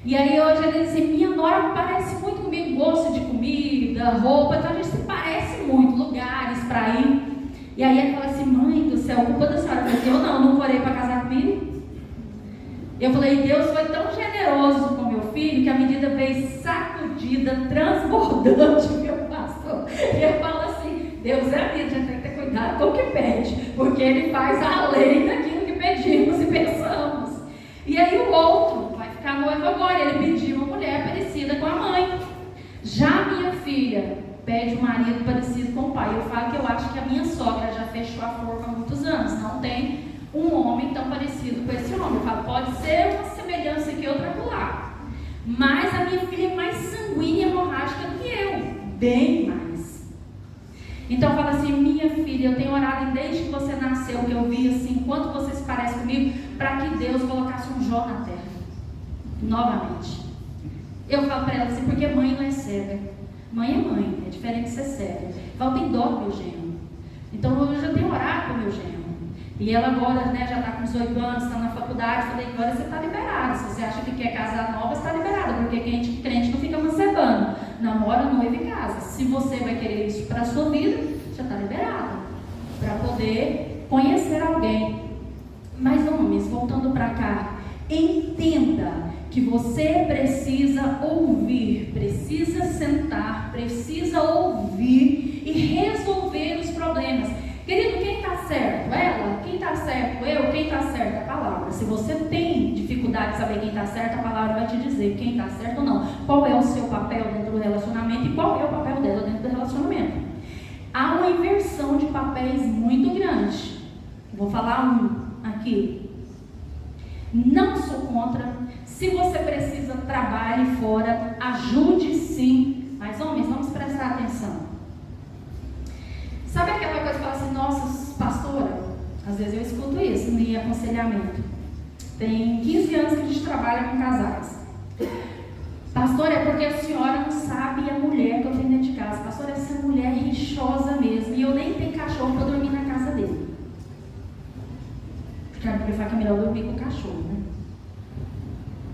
E aí hoje ele diz assim, minha nora parece muito comigo, gosto de comida, roupa, então a gente se parece muito, lugares para ir. E aí ele fala assim, mãe do céu, culpa da senhora. Eu falei, eu não forei para casar comigo. Eu falei, Deus foi tão generoso com meu filho que a medida veio sacudida, transbordante, meu pastor. E eu falo assim, Deus é amigo, a gente tem que ter cuidado com o que pede, porque Ele faz além daquilo que pedimos e pensamos. E aí o outro vai ficar noivo agora, ele pediu uma mulher parecida com a mãe. Já minha filha pede um marido parecido com o pai. Eu falo que eu acho que a minha sogra já fechou a forma há muitos anos, não tem um homem tão parecido com esse homem. Eu falo, pode ser uma semelhança aqui, outra acolá, mas a minha filha é mais sanguínea e hemorrágica do que eu, bem mais. Então eu falo assim, minha filha, eu tenho orado desde que você nasceu, que eu vi assim, quanto você se parece comigo, para que Deus colocasse um Jó na terra, novamente. Eu falo para ela assim, porque mãe não é cega, mãe é diferente de ser cega. Eu falo, tem dó do meu genro, então eu já tenho orado com o meu genro. E ela agora, né, já está com 18 anos, está na faculdade. Falei, agora você está liberada. Se você acha que quer casar nova, você está liberada. Porque crente não fica mancebando. Namora, noiva e casa. Se você vai querer isso para a sua vida, já está liberada. Para poder conhecer alguém. Mas, homens, voltando para cá, entenda que você precisa ouvir, precisa sentar, precisa ouvir e resolver os problemas. Querido, quem está certo? Ela? Quem está certo? Eu? Quem está certo? A palavra. Se você tem dificuldade de saber quem está certo, a palavra vai te dizer quem está certo ou não. Qual é o seu papel dentro do relacionamento e qual é o papel dela dentro do relacionamento. Há uma inversão de papéis muito grande. Vou falar um aqui. Não sou contra. Se você precisa, trabalhe fora. Ajude sim. Mas, homens, vamos prestar atenção. Sabe aquela coisa que fala assim, nossa, pastora, às vezes eu escuto isso no aconselhamento. Tem 15 anos que a gente trabalha com casais. Pastora, é porque a senhora não sabe a mulher que eu tenho dentro de casa. Pastora, essa mulher é rixosa mesmo. E eu nem tenho cachorro para dormir na casa dele. Porque fala que é melhor dormir com o cachorro, né?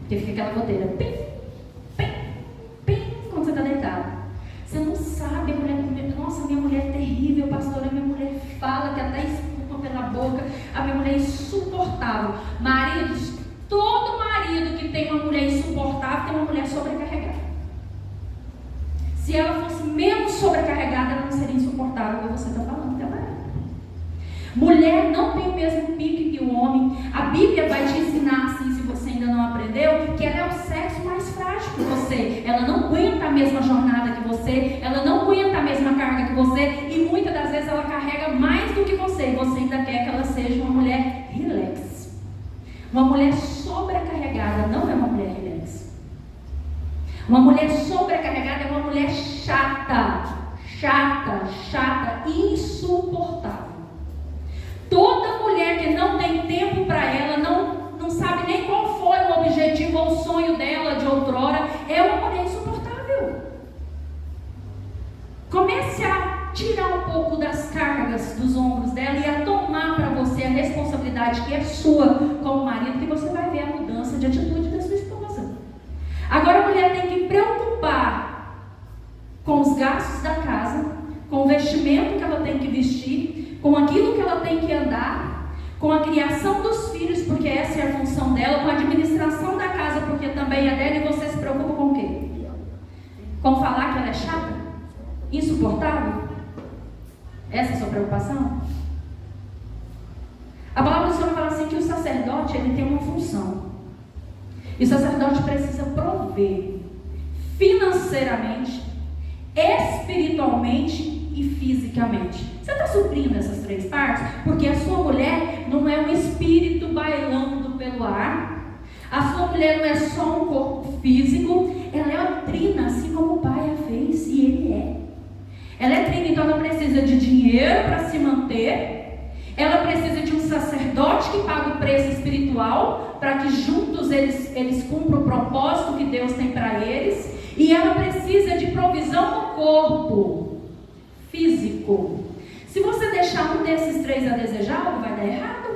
Porque fica aquela goteira. Pim, pim, pim, quando você está deitado. Você não sabe, a mulher, nossa, minha mulher é terrível, pastora, minha mulher fala que até espuma pela boca, a minha mulher é insuportável. Maridos, todo marido que tem uma mulher insuportável tem uma mulher sobrecarregada. Se ela fosse menos sobrecarregada, ela não seria insuportável, como você está falando que ela é. Mulher não tem o mesmo pique que o homem. A Bíblia vai te ensinar assim, se você ainda não aprendeu, que ela é o sexo mais frágil que você. Ela não aguenta a mesma jornada que você, ela não aguenta a mesma carga que você, e muitas das vezes ela carrega mais do que você, e você ainda quer que ela seja uma mulher relax. Uma mulher sobrecarregada não é uma mulher relax. Uma mulher sobrecarregada é uma mulher chata, insuportável. Toda mulher que não tem tempo para ela, não sabe nem qual foi o objetivo ou o sonho dela de outrora, é uma mulher insuportável. Comece a tirar um pouco das cargas dos ombros dela e a tomar para você a responsabilidade que é sua como marido, que você vai ver a mudança de atitude da sua esposa. Agora a mulher tem que preocupar com os gastos da casa, com o vestimento que ela tem que vestir, com aquilo que ela tem que andar, com a criação dos filhos, porque essa é a função dela, com a administração da casa, porque também é dela, e você se preocupa com o quê? Com falar que ela é chata? Insuportável? Essa é a sua preocupação? A palavra do Senhor fala assim que o sacerdote, ele tem uma função. E o sacerdote precisa prover financeiramente, espiritualmente e fisicamente. Você está suprindo essas três partes? Porque a sua mulher não é um espírito bailando pelo ar. A sua mulher não é só um corpo físico. Ela é uma trina, assim como o pai a fez, e ele é. Ela é trina, então ela precisa de dinheiro para se manter. Ela precisa de um sacerdote que paga o preço espiritual, para que juntos eles cumpram o propósito que Deus tem para eles. E ela precisa de provisão no corpo físico. Se você deixar um desses três a desejar, algo vai dar errado.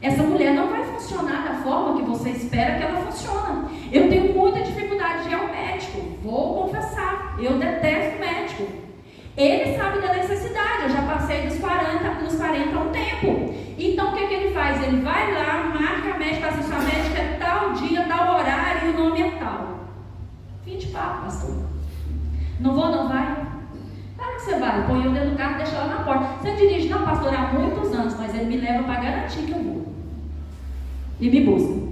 Essa mulher não vai funcionar da forma que você espera que ela funcione. Eu tenho muita dificuldade de ir ao médico, vou confessar. Eu detesto médico. Ele sabe da necessidade, eu já passei dos 40 há um tempo. Então o que ele faz? Ele vai lá, marca a médica, assim, sua médica é tal dia, tal horário e o nome é tal. Fim de papo, pastor. Não vou, não vai? Claro que você vai, põe eu dentro do carro e deixa lá na porta. Você dirige, não, pastor, há muitos anos, mas ele me leva para garantir que eu vou. E me busca.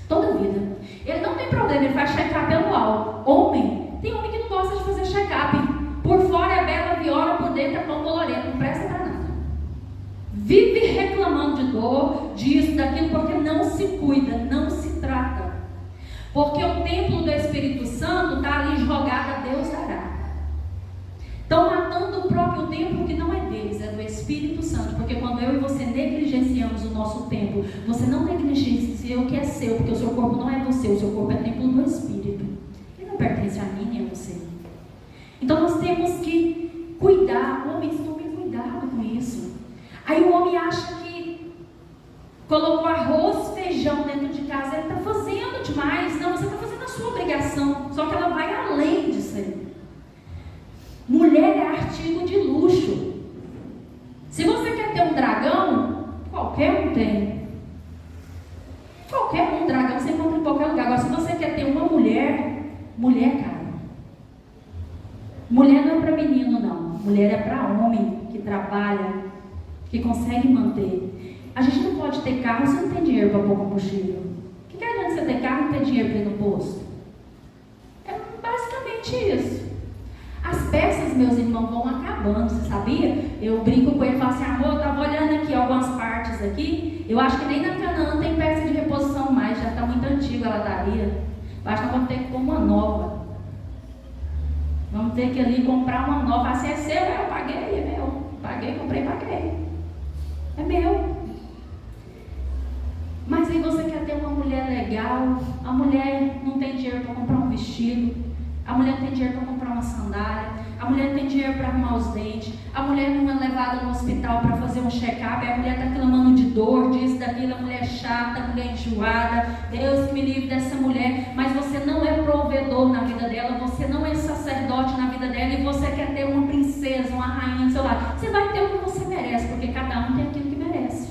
Toda vida. Ele não tem problema, ele faz check-up pelo homem. Tem homem que não gosta de fazer check-up. Por fora é bela viola, por dentro é pão colorido, não presta para nada. Vive reclamando de dor, disso, daquilo, porque não se cuida, não se trata. Porque o templo do Espírito Santo está ali jogado, a Deus dará. Estão matando o próprio templo que não é deles, é do Espírito Santo. Porque quando eu e você negligenciamos o nosso templo, você não negligencia o que é seu, porque o seu corpo não é você, o seu corpo é templo do Espírito. Ele não pertence a mim nem a você. Então nós temos que cuidar. Homens, tomem cuidado com isso. Aí o homem acha que colocou arroz, feijão dentro de casa, ele está fazendo demais. Não, você está fazendo a sua obrigação, só que ela vai além disso aí. Mulher é artigo de luxo. Se você quer ter um dragão, qualquer um tem. Qualquer um dragão você encontra em qualquer lugar. Agora, se você quer ter uma mulher, mulher, cara. Mulher não é para menino, não. Mulher é para homem que trabalha, que consegue manter. A gente não pode ter carro se não tem dinheiro para pôr combustível. O que adianta você ter carro e não ter dinheiro para ir no posto? É basicamente isso. As peças, meus irmãos, vão acabando, você sabia? Eu brinco com ele e falo assim, amor, eu estava olhando aqui algumas partes aqui. Eu acho que nem na Canaã tem peça de reposição mais, já está muito antiga a ladaria. Eu acho que nós vamos ter que pôr uma nova. Vamos ter que ali comprar uma nova. Assim é seu, eu paguei, é meu. Paguei, comprei, paguei. É meu. Mas aí você quer ter uma mulher legal. A mulher não tem dinheiro para comprar um vestido. A mulher não tem dinheiro para comprar uma sandália. A mulher não tem dinheiro para arrumar os dentes. A mulher não é levada no hospital para fazer um check-up. A mulher está clamando de dor, disso, daquilo. A mulher é chata, a mulher enjoada. Deus que me livre dessa mulher. Mas você não é provedor na vida dela. Você não é sacerdote na vida dela. E você quer ter uma princesa, uma rainha do seu lado. Você vai ter o que você merece, porque cada um tem aquilo que merece.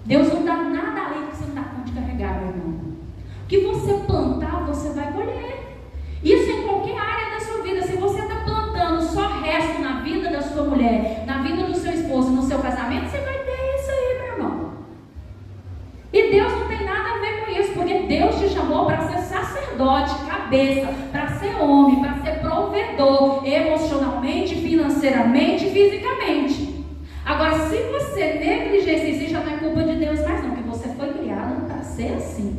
Deus não dá nada além que você não dá conta de carregar, meu irmão. O que você plantar, você vai colher. Isso em qualquer área da sua vida. Se você está plantando só resto na vida da sua mulher, na vida do seu esposo, no seu casamento, você vai ter isso aí, meu irmão. E Deus não tem nada a ver com isso, porque Deus te chamou para ser sacerdote, cabeça, para ser homem, para ser provedor, emocionalmente, financeiramente, fisicamente. Agora, se você negligencia isso, já não é culpa de Deus mais não, porque você foi criado para ser assim.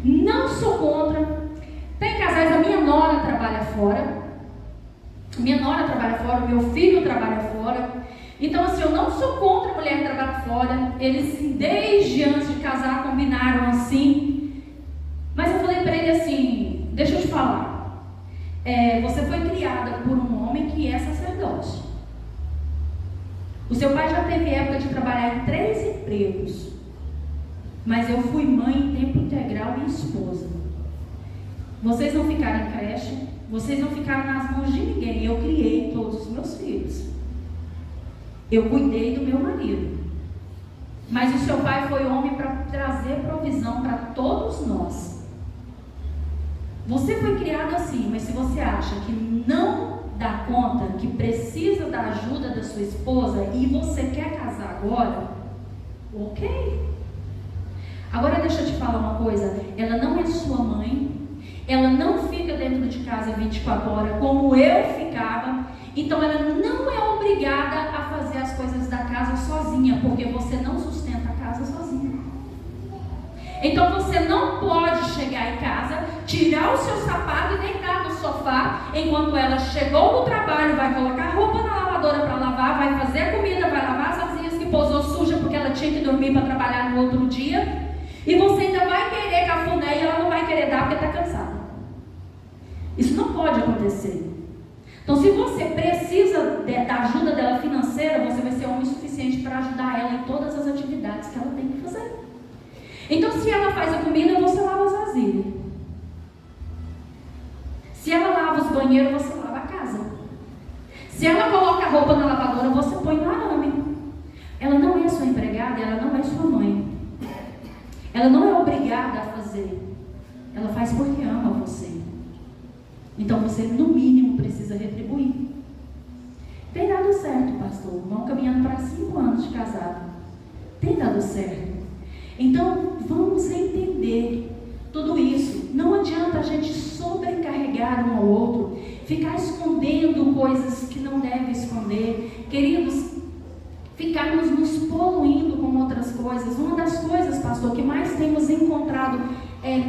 Não sou contra. Tem casais, a minha nora trabalha fora. Minha nora trabalha fora, meu filho trabalha fora. Então, assim, eu não sou contra a mulher trabalhar fora. Eles, desde antes de casar, combinaram assim. Mas eu falei para ele assim, deixa eu te falar. Você foi criada por um homem que é sacerdote. O seu pai já teve época de trabalhar em 3 empregos. Mas eu fui mãe em tempo integral e esposa. Vocês não ficaram em creche, vocês não ficaram nas mãos de ninguém. Eu criei todos os meus filhos. Eu cuidei do meu marido. Mas o seu pai foi homem para trazer provisão para todos nós. Você foi criado assim, mas se você acha que não dá conta que precisa da ajuda da sua esposa e você quer casar agora, ok. Agora deixa eu te falar uma coisa, ela não é sua mãe, ela não fica dentro de casa 24 horas como eu ficava, então ela não é obrigada a fazer as coisas da casa sozinha, porque você não sustenta a casa sozinha. Então você não pode chegar em casa, tirar o seu sapato e deitar no sofá, enquanto ela chegou do trabalho, vai colocar roupa na lavadora para lavar, vai fazer comida, vai lavar as vasilhas que pousou suja porque ela tinha que dormir para trabalhar no outro dia, e você ainda vai querer cafuné e ela não vai querer dar porque está cansada. Isso não pode acontecer. Então, se você precisa da ajuda dela financeira, você vai ser homem suficiente para ajudar ela em todas as atividades que ela tem que fazer. Então, se ela faz a comida, você lava as vasilhas. Se ela lava os banheiros, você lava a casa. Se ela coloca a roupa na lavadora, você põe no arame. Ela não é sua empregada, ela não é sua mãe. Ela não é obrigada a fazer. Ela faz porque ama você. Então você, no mínimo, precisa retribuir. Tem dado certo, pastor. Vão caminhando para 5 anos de casado. Tem dado certo. Então, vamos entender tudo isso. Não adianta a gente sobrecarregar um ao outro, ficar escondendo coisas que não deve esconder. Queridos, ficarmos nos poluindo com outras coisas. Uma das coisas, pastor, que mais temos encontrado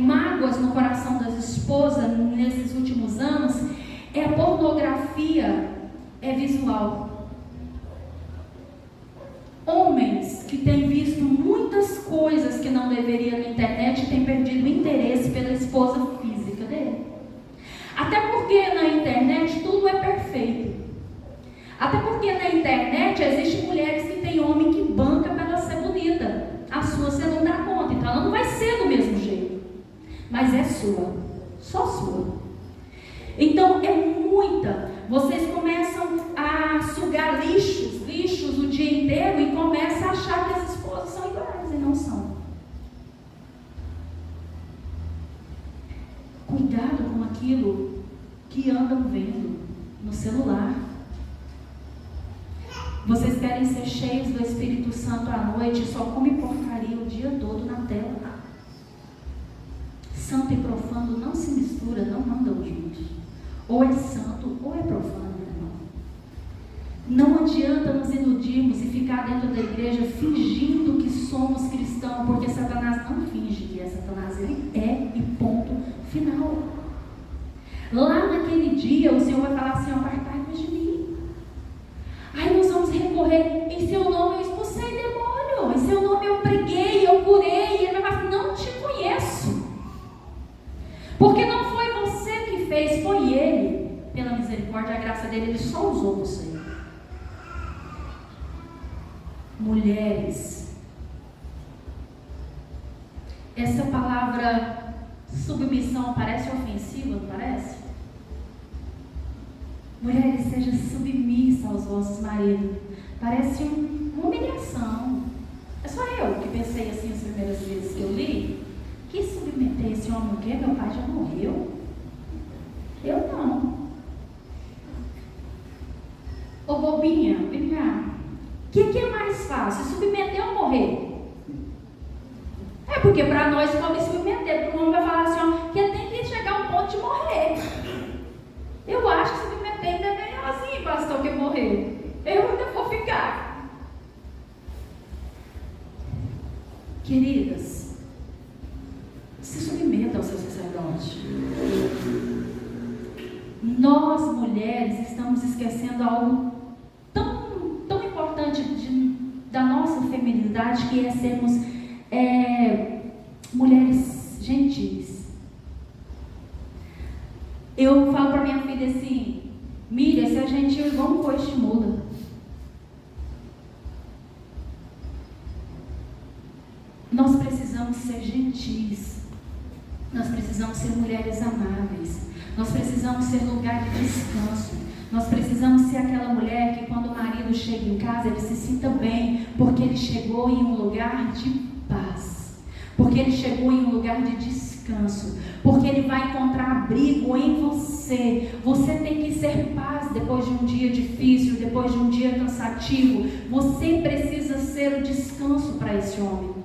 mágoas no coração das esposas nesses últimos anos é a pornografia visual. Homens que têm visto muitas coisas que não deveriam na internet têm perdido o interesse pela esposa física dele. Até porque na internet tudo é perfeito. Até porque na internet existem mulheres que têm homem que banca para ela ser bonita. A sua você não dá conta, então ela não vai ser do mesmo jeito. Mas é sua, só sua. Então é muita. Vocês começam a sugar lixos o dia inteiro e começam a achar que as esposas são iguais e não são. Cuidado com aquilo que andam vendo no celular. Vocês querem ser cheios do Espírito Santo à noite e só come porcaria o dia todo na tela. Santo e profano não se misturam, não andam juntos. Ou é santo ou é profano, meu irmão. Não adianta nos iludirmos e ficar dentro da igreja fingindo que somos cristãos, porque Satanás não finge que é Satanás, ele é e ponto final. Lá naquele dia o Senhor vai falar assim: apartai-vos de mim. Aí nós vamos recorrer, em seu nome eu expulsei demônio, em seu nome eu preguei, eu curei, e ele vai falar: não te conheço. Porque não foi você que fez, foi ele. Pela misericórdia e a graça dele, ele só usou você. Mulheres, essa palavra submissão parece ofensiva, não parece? Mulheres, seja submissa aos vossos maridos. Parece uma humilhação. É só eu que pensei assim as primeiras vezes que eu li. Que submeter esse homem o quê? Meu pai já morreu? Eu não. Ô bobinha, vem cá. O que é mais fácil? Submeter ou morrer? É porque para nós vamos submeter. Para o homem vai falar assim, ó, que tem que chegar ao ponto de morrer. Eu acho que submeter ainda é melhor assim, pastor, que morrer. Eu ainda vou ficar. Queridas, se submeta ao seu sacerdote. Nós, mulheres, estamos esquecendo algo tão importante da nossa feminilidade, que é sermos mulheres gentis. Eu falo para minha filha assim: Miriam, se é gentil igual um coice de mula. Nós precisamos ser gentis. Nós precisamos ser mulheres amáveis. Nós precisamos ser lugar de descanso. Nós precisamos ser aquela mulher que quando o marido chega em casa, ele se sinta bem, porque ele chegou em um lugar de paz, porque ele chegou em um lugar de descanso, porque ele vai encontrar abrigo consigo, em você. Você tem que ser paz depois de um dia difícil, depois de um dia cansativo. Você precisa ser o descanso para esse homem.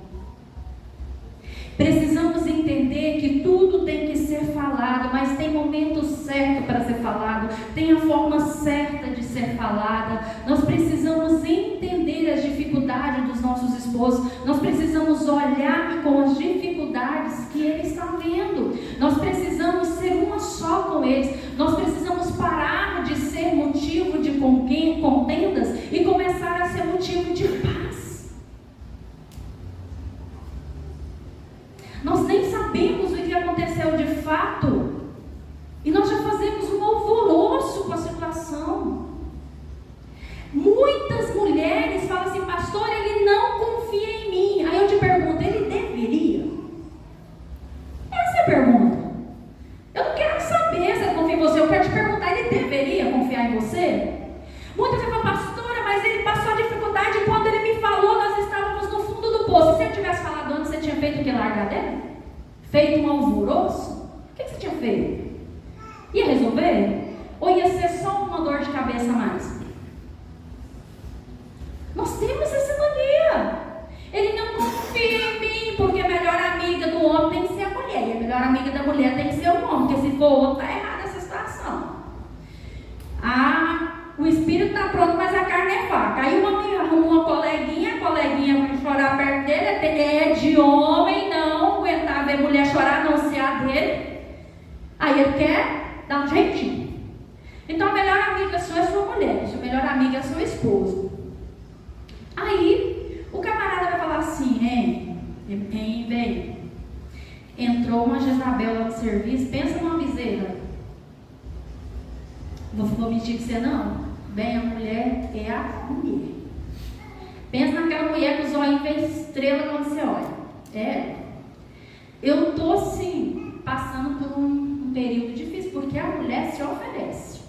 Precisamos entender que tudo tem que ser falado, mas tem momento certo para ser falado, tem a forma certa de ser falada. Nós precisamos entender as dificuldades dos nossos esposos, nós precisamos olhar com as dificuldades que ele está vendo, nós precisamos ser uma só com eles, nós precisamos parar de ser motivo de contendas e começar a ser motivo de paz. Nós nem sabemos o que aconteceu de fato e nós já fazemos um alvoroço com a situação. Muitas mulheres falam assim: pastor, ele não confia em mim. Aí eu te pergunto, ele deveria? Essa é a pergunta. Eu não quero saber se ele confia em você, eu quero te perguntar, ele deveria confiar em você? Muitas vezes falam: pastora, mas ele passou a dificuldade, quando ele me falou, nós estávamos no fundo do poço. Se ele tivesse falado antes, você tinha feito o que? Largar dele? Feito um alvoroço? O que você tinha feito? Ia resolver? Ou ia ser só uma dor de cabeça a mais? Nós temos essa mania. Ele não confia em mim, porque a melhor amiga do homem tem que ser a mulher, e a melhor amiga da mulher tem que ser o homem, porque se for o outro, está errada essa situação. O espírito está pronto, mas a carne é fraca. Aí uma coleguinha, a coleguinha vai chorar perto dele, é de homem, não aguentar ver mulher chorar, não ser a dele. Aí ele quer dar um jeitinho. Então a melhor amiga sua é sua mulher, a melhor amiga é seu esposo. Aí o camarada vai falar assim: vem, entrou uma Jezabel lá no serviço, pensa numa bezerra. Vou mentir que você não. Bem, a mulher é a mulher. Pensa naquela mulher que os olhos vêm estrela quando você olha. Eu estou assim, passando por um período difícil, porque a mulher se oferece.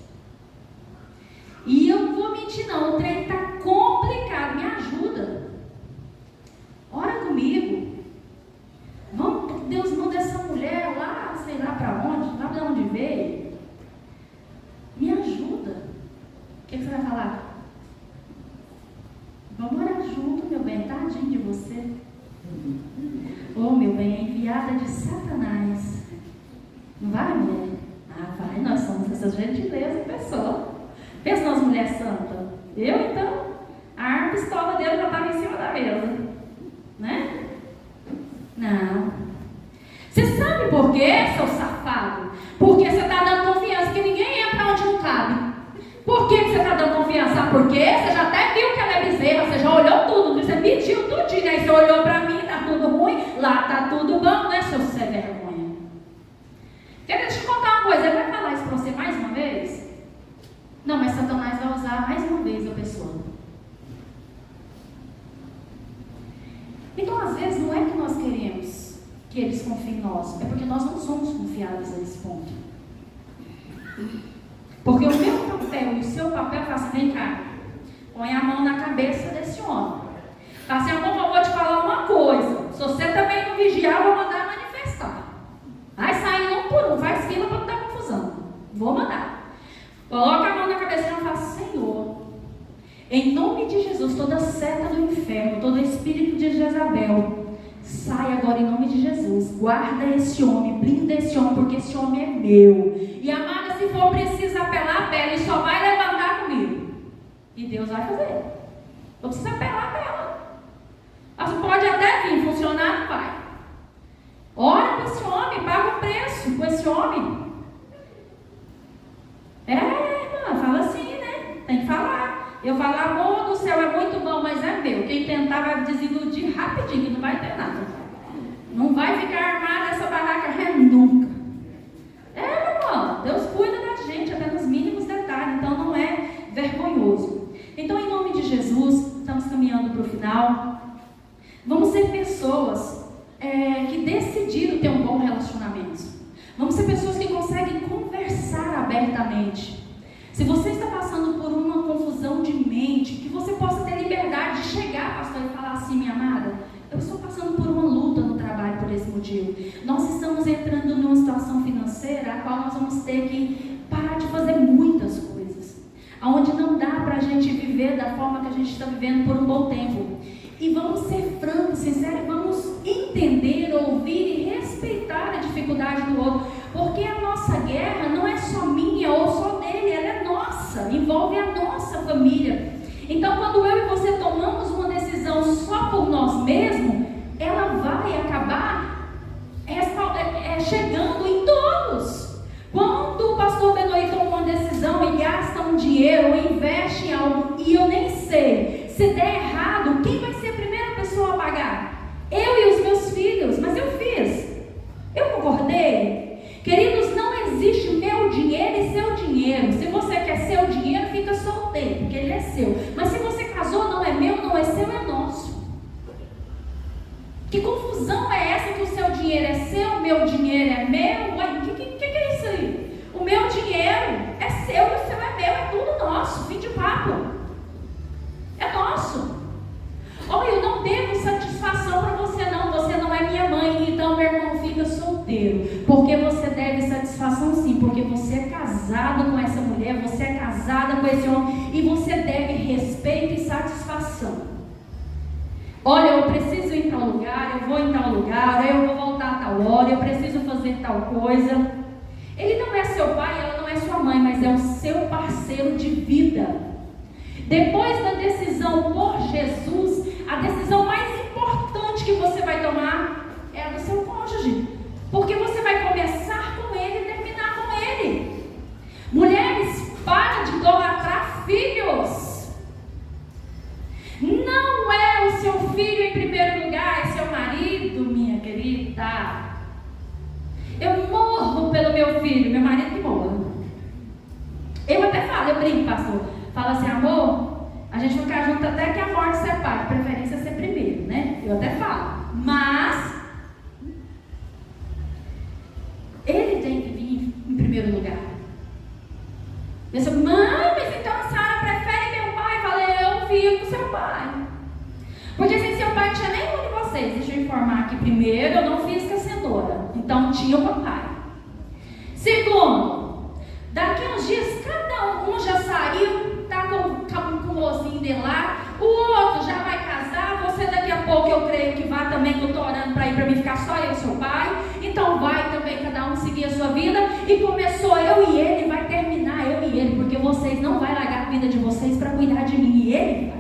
E eu não vou mentir não, o trem está complicado, me ajuda. Ora comigo. Deus manda essa mulher lá, sei lá para onde, lá de onde veio. Me ajuda. O que você vai falar? Vamos orar junto, meu bem, tadinho de você. Oh, meu bem, é enviada de Satanás. Não vai, mulher? Vai, nós somos essa gentileza, pessoa. Pensa nas mulheres santas. Eu, então, a pistola dele já estava em cima da mesa. Né? Não. Você sabe por quê, seu safado? Porque você está dando confiança que ninguém entra onde não cabe. Por que você está dando confiança? Sabe por quê? Você já até viu que ela é bezerra, você já olhou tudo, você mediu tudinho, aí você olhou para mim, está tudo ruim, lá está tudo bom, né, seu sem vergonha? Quer te contar uma coisa, ele vai falar isso para você mais uma vez? Não, mas Satanás vai usar mais uma vez a pessoa. Então, às vezes, não é que nós queremos que eles confiem em nós, é porque nós não somos confiáveis a esse ponto. Porque o meu papel e o seu papel é assim: vem cá, põe a mão na cabeça desse homem. Fala assim: amor, eu vou te falar uma coisa. Se você também não vigiar, eu vou mandar manifestar. Vai saindo um por um, faz fila para não dar confusão. Vou mandar. Coloca a mão na cabeça e fala: Senhor, em nome de Jesus, toda seta do inferno, todo espírito de Jezabel, sai agora em nome de Jesus. Guarda esse homem, blinda esse homem, porque esse homem é meu. E amada, se for preciso apelar a pele, ele só vai levantar comigo. E Deus vai fazer. Não precisa apelar a ela. Mas pode até vir, funcionar, não vai. Ora para esse homem, paga o preço com esse homem. Irmã, fala assim, né? Tem que falar. Eu falo: amor do céu, é muito bom, mas é meu. Quem tentar vai desiludir rapidinho, que não vai ter nada. Não vai ficar armada essa barraca nunca. Irmã, Deus cuida da gente até nos mínimos detalhes, então não é vergonhoso. Então, em nome de Jesus, estamos caminhando para o final. Vamos ser pessoas que decidiram ter um bom relacionamento. Vamos ser pessoas que conseguem conversar abertamente. Se você está passando por uma confusão de mente, que você possa ter liberdade de chegar, pastor, e falar assim: minha amada, eu estou passando por uma luta no trabalho por esse motivo. Nós estamos entrando numa situação financeira a qual nós vamos ter que parar de fazer muitas coisas, aonde não dá para a gente viver da forma que a gente está vivendo por um bom tempo. E vamos ser francos, sinceros, vamos entender, ouvir e respeitar a dificuldade do outro, porque a nossa guerra não é só minha ou só dele, ela é nossa, envolve a nossa família. Então, quando eu e você tomamos uma decisão só por nós mesmos, ela vai acabar chegando em todos. Quando o pastor Benoit toma uma decisão e gasta um dinheiro ou investe em algo e eu nem sei, se der errado, quem vai ser a primeira pessoa a pagar? Eu e os meus filhos. Mas eu fiz, eu concordei. Queridos, não existe meu dinheiro e seu dinheiro. Se você quer seu dinheiro, fica solteiro, porque ele é seu. Mas se você casou, não é meu, não é seu, é nosso. Que confusão é essa que o seu dinheiro é seu, o meu dinheiro é meu? Ué, que é isso aí? O meu dinheiro é seu e o seu é meu, é tudo nosso, fim de papo. É nosso. Olha, eu não devo satisfação para você não é minha mãe, então meu irmão fica solteiro. Porque você deve satisfação sim, porque você é casado com essa mulher, você é casada com esse homem, e você deve respeito e satisfação. Olha, eu preciso ir em tal lugar, eu vou em tal lugar, eu vou voltar a tal hora, eu preciso fazer tal coisa. Ele não é seu pai, ela não é sua mãe, mas é o seu parceiro de vida. Depois da decisão por Jesus, a decisão mais importante que você vai tomar é a do seu cônjuge, porque você vai começar com ele e terminar com ele. Mulheres, para de idolatrar filhos. Não é o seu filho em primeiro lugar, é seu marido, minha querida. Eu morro pelo meu filho, meu marido que morra. Eu até falo, eu brinco, pastor. Fala assim, amor, a gente vai ficar junto até que a morte separe, preferência ser primeiro, né? Eu até falo. Mas ele tem que vir em primeiro lugar. Eu sou, mãe, mas então a senhora prefere meu pai? Eu falei, eu fico com seu pai. Porque assim, seu pai não tinha nenhum de vocês. Deixa eu informar aqui primeiro, eu não fiz com a cenoura. Então tinha o papai. Segundo, daqui uns dias cada um já saiu, tá com o mozinho dele lá, o outro já vai casar, você daqui a pouco eu creio que vai também, que eu estou orando para ir para mim ficar só eu e seu pai, então vai também cada um seguir a sua vida, e começou eu e ele, vai terminar eu e ele, porque vocês não vão largar a vida de vocês para cuidar de mim, e ele vai.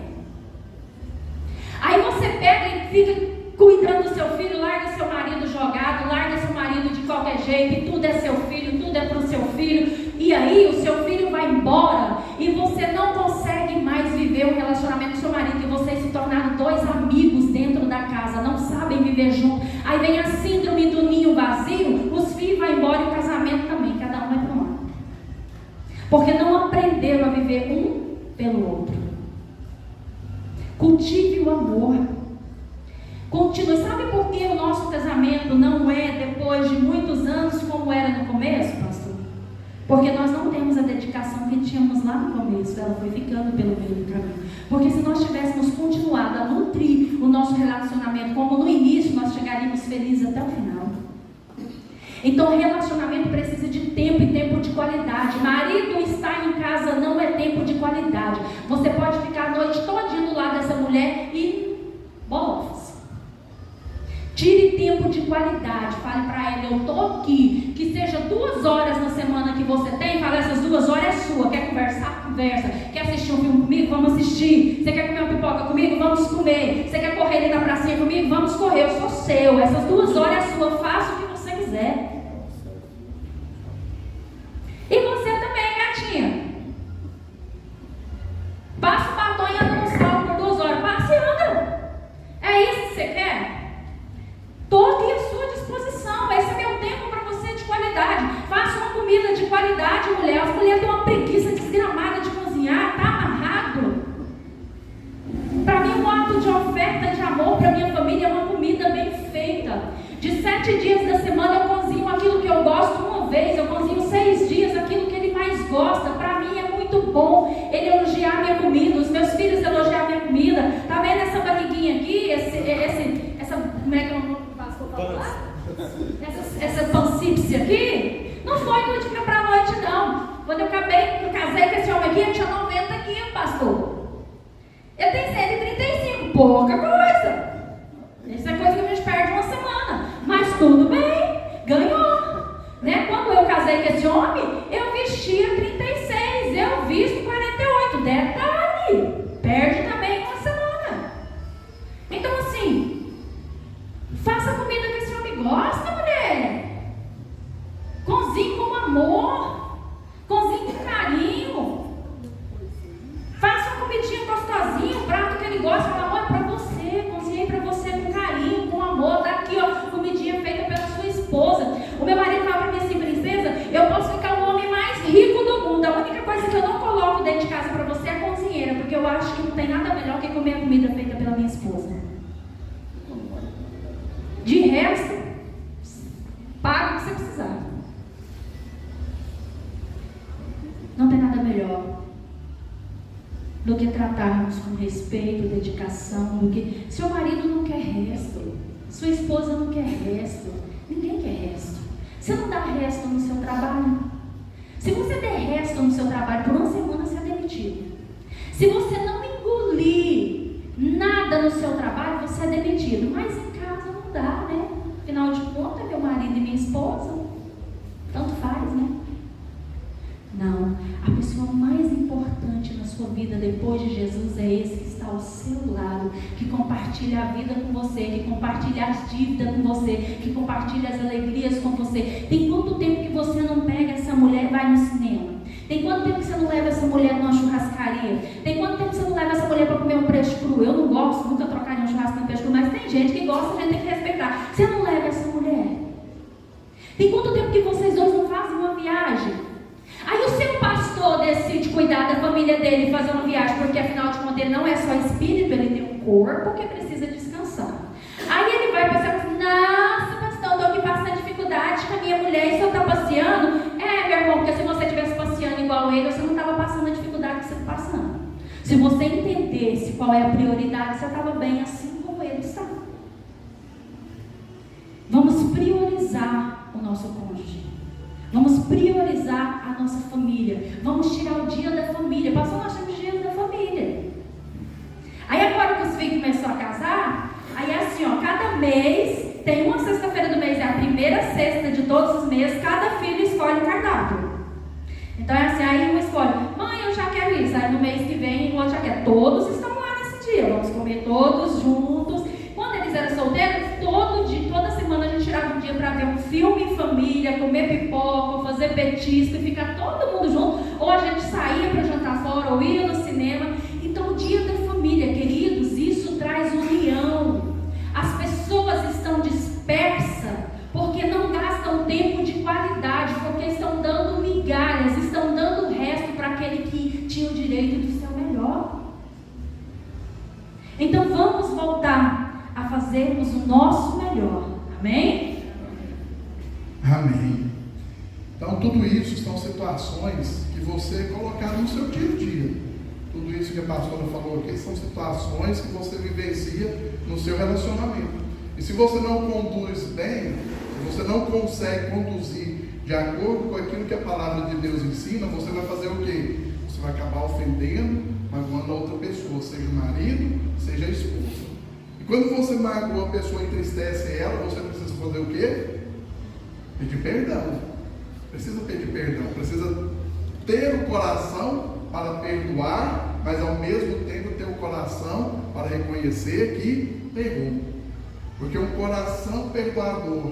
Aí você pega e fica cuidando do seu filho, larga seu marido jogado, larga seu marido de qualquer jeito, e tudo é seu filho, tudo é para o seu filho, e aí o seu filho vai embora, e você não consegue mais viver um relacionamento com seu marido, e vocês se tornaram dois amigos dentro da casa, não sabem viver junto. Aí vem a síndrome do ninho vazio, os filhos vão embora e o casamento também, cada um vai para um lado. Porque não aprenderam a viver um pelo outro. Cultive o amor. Continue. Sabe por que o nosso casamento não é depois de muitos anos como era no começo, pastor? Porque nós não temos a dedicação que tínhamos lá no começo. Ela foi ficando pelo meio do caminho. Porque se nós tivéssemos continuado a nutrir o nosso relacionamento como no início, nós chegaríamos felizes até o final. Então, relacionamento precisa de tempo e tempo de qualidade. Marido estar em casa não é tempo de qualidade. Você pode ficar a noite todinha do lado dessa mulher e bolofes. Tire tempo de qualidade. Fale para ela, eu estou aqui. Que seja 2 horas na semana que você tem. Fala, essas 2 horas é sua. Quer conversar? Conversa. Quer assistir um filme comigo? Vamos assistir. Você quer comer uma pipoca comigo? Vamos comer. Você quer correr ali na pracinha comigo? Vamos correr. Eu sou seu. Essas 2 horas é sua. Faça o que você quiser. E você também, gatinha. Passa o batom e anda no sol por 2 horas. Passa e anda. É isso que você quer? Estou aqui à sua disposição. Esse é meu tempo para você de qualidade. Faça uma comida de qualidade, mulher. As mulheres têm uma preguiça desgramada de cozinhar. Está amarrado. Para mim, um ato de oferta de amor para minha família é uma comida bem feita. De 7 dias da semana eu cozinho aquilo que eu gosto uma vez. Eu cozinho 6 dias aquilo que ele mais gosta. Para mim é muito bom ele elogiar a minha comida. Os meus filhos elogiar a minha comida. Tá vendo essa barriguinha aqui? Essa como é que eu não faço? Essa pancípsia aqui? Não foi do dia para a noite pouca coisa. Isso é coisa que a gente perde uma semana. Mas tudo bem, ganhou. Né? Quando eu casei com esse homem, eu vestia 36, eu visto 48. Detalhe, perde também uma semana. Então assim, faça a comida que esse homem gosta, mulher. Cozinhe com amor, cozinhe com carinho. Faça uma comidinha gostosinha, um prato que ele gosta, fala, amor, é pra você, cozinhei pra você com carinho, com amor. Tá aqui, ó, comidinha feita pela sua esposa. O meu marido fala pra mim assim, princesa, eu posso ficar o homem mais rico do mundo. A única coisa que eu não coloco dentro de casa pra você é a cozinheira, porque eu acho que não tem nada melhor que comer a comida feita pela minha esposa. De resto, paga o que você precisar. Não tem nada melhor do que tratarmos com respeito, dedicação, do que... Seu marido não quer resto, sua esposa não quer resto, ninguém quer resto. Você não dá resto no seu trabalho. Se você der resto no seu trabalho por uma semana, você é demitido. Se você não engolir nada no seu trabalho, você é demitido. Mas em casa não dá, né? Afinal de contas, meu marido e minha esposa, tanto faz, né? Não, a pessoa mais importante na sua vida depois de Jesus é esse que está ao seu lado, que compartilha a vida com você, que compartilha as dívidas com você, que compartilha as alegrias com você. Tem quanto tempo que você não pega essa mulher e vai no cinema? Tem quanto tempo que você não leva essa mulher numa churrascaria? Tem quanto tempo que você não leva essa mulher para comer um peixe cru? Eu não gosto, nunca trocar de um churrasco com peixe cru, mas tem gente que gosta, a gente tem que respeitar. Você não leva essa mulher? Tem quanto tempo que vocês dois não fazem uma viagem? Aí o seu pastor decide cuidar da família dele e fazer uma viagem, porque afinal de contas ele não é só espírito, ele tem um corpo que precisa descansar. Aí ele vai passar e fala assim, nossa pastor, estou aqui passando dificuldade com a minha mulher, e o senhor está passeando? É, meu irmão, porque se você estivesse passeando igual ele, você não estava passando a dificuldade que você está passando. Se você entendesse qual é a prioridade, você estava bem assim como ele está. Vamos priorizar o nosso cônjuge. Vamos priorizar a nossa família. Vamos tirar o dia da família. Passou, nós temos dia da família. Aí agora que os filhos começaram a casar, aí é assim, ó, cada mês, tem uma sexta-feira do mês, é a primeira sexta de todos os meses, cada filho escolhe o cardápio. Então é assim, aí um escolhe, mãe, eu já quero isso. Aí no mês que vem, o outro já quer. Todos estão lá nesse dia, vamos comer todos juntos. Quando eles eram solteiros, toda semana a gente tirava um dia para ver um filme em família, comer pipoca, fazer petisco e ficar todo mundo junto. Ou a gente saía para jantar fora, ou ia no cinema. Então o dia da família, queridos, isso traz união. As pessoas estão dispersas porque não gastam tempo de qualidade, porque estão dando migalhas, estão dando o resto para aquele que tinha o direito do seu melhor. Então vamos voltar a fazermos o nosso melhor. Amém? Amém. Então tudo isso são situações que você colocar no seu dia a dia. Tudo isso que a pastora falou aqui são situações que você vivencia no seu relacionamento. E se você não conduz bem, se você não consegue conduzir de acordo com aquilo que a palavra de Deus ensina, você vai fazer o quê? Você vai acabar ofendendo, magoando a outra pessoa, seja o marido, seja a esposa. E quando você magoa a pessoa e entristece ela, você precisa fazer o quê? Pedir perdão. Precisa pedir perdão, precisa ter o coração para perdoar, mas ao mesmo tempo ter o coração para reconhecer que errou. Porque um coração perdoador,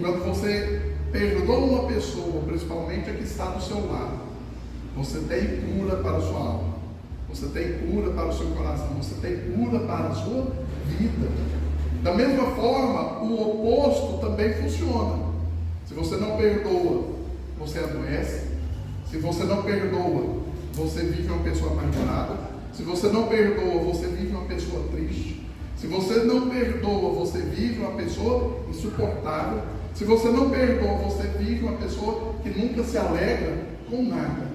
quando você perdoa uma pessoa, principalmente a que está do seu lado, você tem cura para a sua alma, você tem cura para o seu coração, você tem cura para a sua vida. Da mesma forma, o oposto também funciona. Se você não perdoa, você adoece. Se você não perdoa, você vive uma pessoa amargurada. Se você não perdoa, você vive uma pessoa triste. Se você não perdoa, você vive uma pessoa insuportável. Se você não perdoa, você vive uma pessoa que nunca se alegra com nada.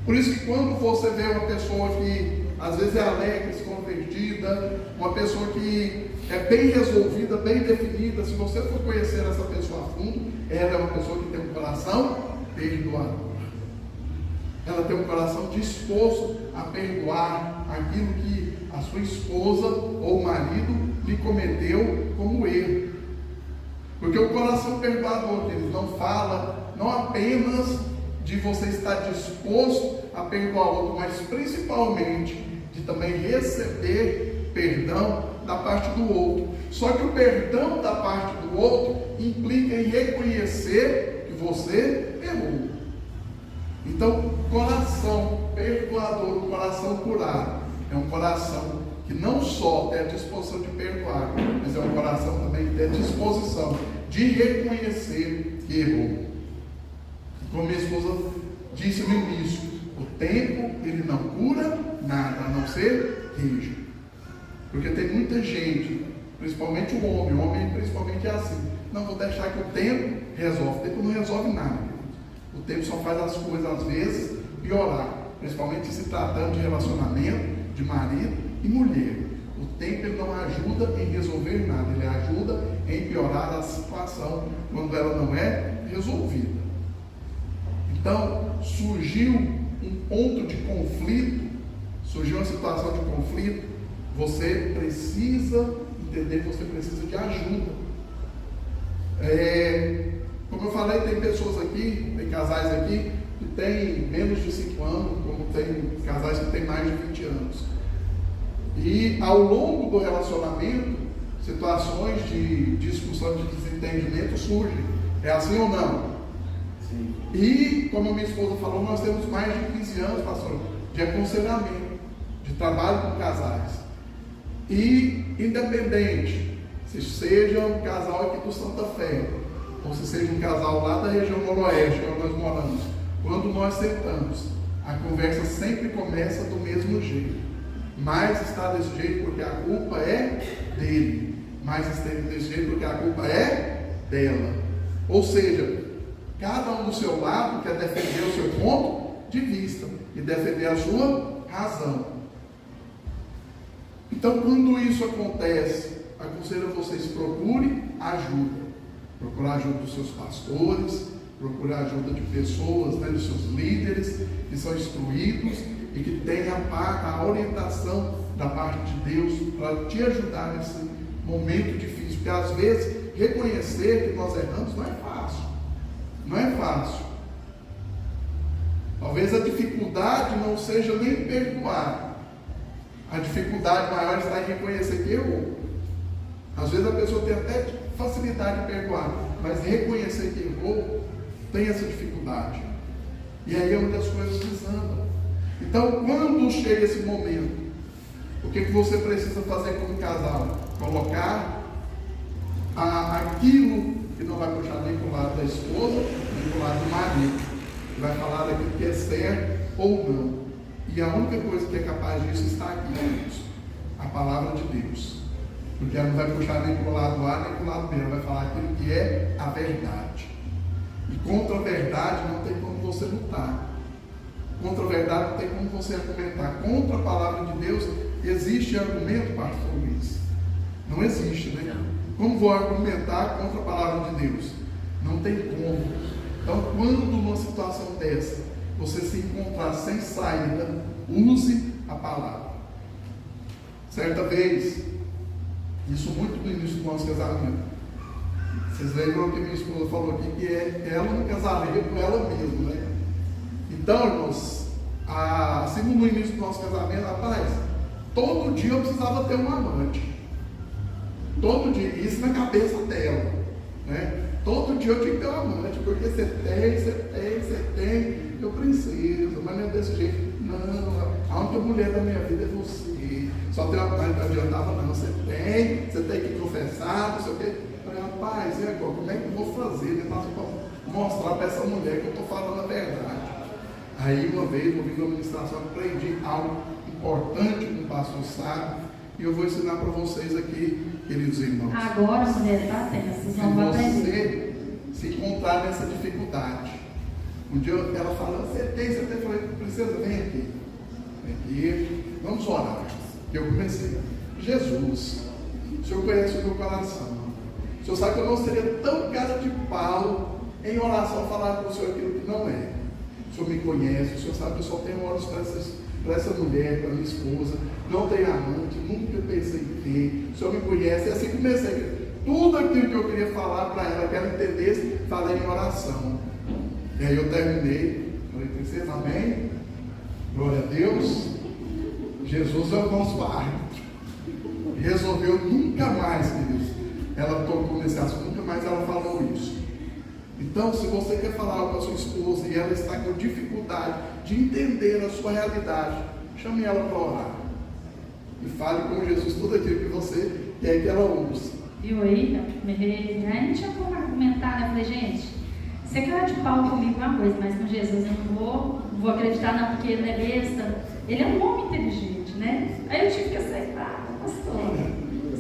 Por isso que quando você vê uma pessoa que às vezes é alegre, convertida, uma pessoa que é bem resolvida, bem definida, se você for conhecer essa pessoa a fundo, ela é uma pessoa que tem um coração perdoador. Ela tem um coração disposto a perdoar aquilo que a sua esposa ou marido lhe cometeu como erro. Porque o coração perdoador deles não fala, não apenas de você estar disposto a perdoar o outro, mas principalmente de também receber perdão da parte do outro. Só que o perdão da parte do outro implica em reconhecer que você errou. Então, coração perdoador, coração curado, é um coração que não só tem a disposição de perdoar, mas é um coração também que tem a disposição de reconhecer que errou. Como minha esposa disse no início, o tempo ele não cura nada, a não ser queijo. Porque tem muita gente, principalmente o homem principalmente é assim, não, vou deixar que o tempo resolve. O tempo não resolve nada. O tempo só faz as coisas às vezes piorar, principalmente se tratando de relacionamento, de marido e mulher. O tempo ele não ajuda em resolver nada, ele ajuda em piorar a situação quando ela não é resolvida. Então, surgiu um ponto de conflito, surgiu uma situação de conflito, você precisa entender que você precisa de ajuda. Como eu falei, tem pessoas aqui, tem casais aqui que têm menos de 5 anos, como tem casais que têm mais de 20 anos. E ao longo do relacionamento, situações de discussão, de desentendimento surgem. É assim ou não? Sim. E, como a minha esposa falou, nós temos mais de 15 anos, pastor, de aconselhamento, de trabalho com casais. E, independente, se seja um casal aqui do Santa Fé, ou se seja um casal lá da região noroeste, onde nós moramos, quando nós sentamos, a conversa sempre começa do mesmo jeito. Mas está desse jeito porque a culpa é dele. Mas está desse jeito porque a culpa é dela. Ou seja, cada um do seu lado quer defender o seu ponto de vista e defender a sua razão. Então, quando isso acontece, aconselho a vocês, procurem ajuda. Procurar ajuda dos seus pastores, procurar ajuda de pessoas, dos seus líderes, que são instruídos e que tenham a orientação da parte de Deus para te ajudar nesse momento difícil. Porque às vezes reconhecer que nós erramos não é fácil. Não é fácil. Talvez a dificuldade não seja nem perdoar. A dificuldade maior está em reconhecer que errou. Às vezes a pessoa tem até facilidade de perdoar, mas reconhecer que errou tem essa dificuldade. E aí é onde as coisas desandam. Então, quando chega esse momento, o que você precisa fazer como casal? Colocar aquilo que não vai puxar nem para o lado da esposa, nem para o lado do marido, que vai falar daquilo que é certo ou não. E a única coisa que é capaz disso está aqui, irmãos, a palavra de Deus. Porque ela não vai puxar nem para o lado A, nem para o lado B, ela vai falar aquilo que é a verdade. E contra a verdade não tem como você lutar. Contra a verdade não tem como você argumentar. Contra a palavra de Deus existe argumento, pastor Luiz? Não existe, né? Como vou argumentar contra a palavra de Deus? Não tem como. Então, quando numa situação dessa, você se encontrar sem saída, use a palavra. Certa vez, isso muito no início do nosso casamento, vocês lembram que minha esposa falou aqui que ela não casaria com ela mesma, né? Então, irmãos, assim no início do nosso casamento, rapaz, todo dia eu precisava ter um amante. Todo dia, isso na cabeça dela, né? Todo dia eu tinha que ter um amante, porque você tem, eu preciso, mas não é desse jeito. Não, a única mulher da minha vida é você. Só tem uma coisa que não adiantava, não. Você tem que confessar, não sei o quê. Eu falei, rapaz, e agora? Como é que eu vou fazer? Para mostrar para essa mulher que eu estou falando a verdade. Aí, uma vez, ouvindo a ministração, aprendi algo importante com o pastor Sábio, e eu vou ensinar para vocês aqui, queridos irmãos. Agora, mulher, está tensa, vocês não vão aprender. Se encontrar nessa dificuldade. Um dia ela falou, você tem, eu falei, princesa, vem aqui. Vem aqui, vamos orar. E eu comecei, Jesus, o Senhor conhece o meu coração. O Senhor sabe que eu não seria tão cara de pau em oração falar com o Senhor aquilo que não é. O Senhor me conhece, o Senhor sabe que eu só tenho olhos para essas para essa mulher, para minha esposa, não tenho amante, nunca pensei em ter, o Senhor me conhece. E assim comecei. Tudo aquilo que eu queria falar para ela, que ela entendesse, falei em oração. E aí eu terminei, falei, princesa, amém? Glória a Deus. Jesus é o nosso árbitro. Resolveu nunca mais, queridos. Ela tocou nesse assunto, nunca mais ela falou isso. Então, se você quer falar algo com a sua esposa e ela está com dificuldade de entender a sua realidade, chame ela para orar. E fale com Jesus tudo aquilo que você quer que ela ouça. Viu aí? A gente tinha como argumentar, né? Eu falei, gente, você cara de pau comigo é uma coisa, mas com Jesus eu não vou acreditar não, porque ele é besta. Ele é um homem inteligente, né? Aí eu tive que aceitar, pastor.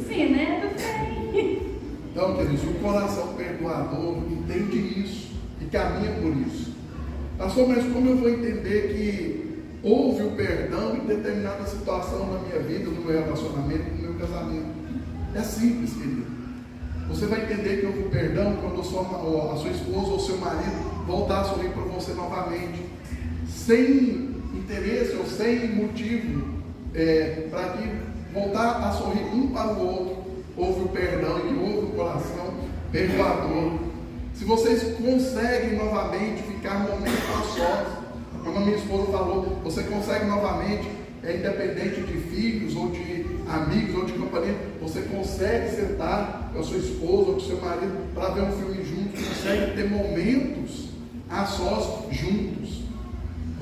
Sim, né? Tudo bem. Então, queridos, o coração perdoador entende isso e caminha por isso. Pastor, mas como eu vou entender que houve o perdão em determinada situação na minha vida, no meu relacionamento, no meu casamento? É simples, querido. Você vai entender que houve o perdão quando a sua esposa ou seu marido voltar a sorrir para você novamente, sem interesse ou sem motivo, para que voltar a sorrir um para o outro. Houve o perdão e houve o coração perdoador. Se vocês conseguem novamente ficar um momento a sós, como a minha esposa falou, você consegue novamente, independente de filhos ou de amigos ou de companhia, você consegue sentar com a sua esposa ou com o seu marido para ver um filme juntos, consegue ter momentos a sós juntos.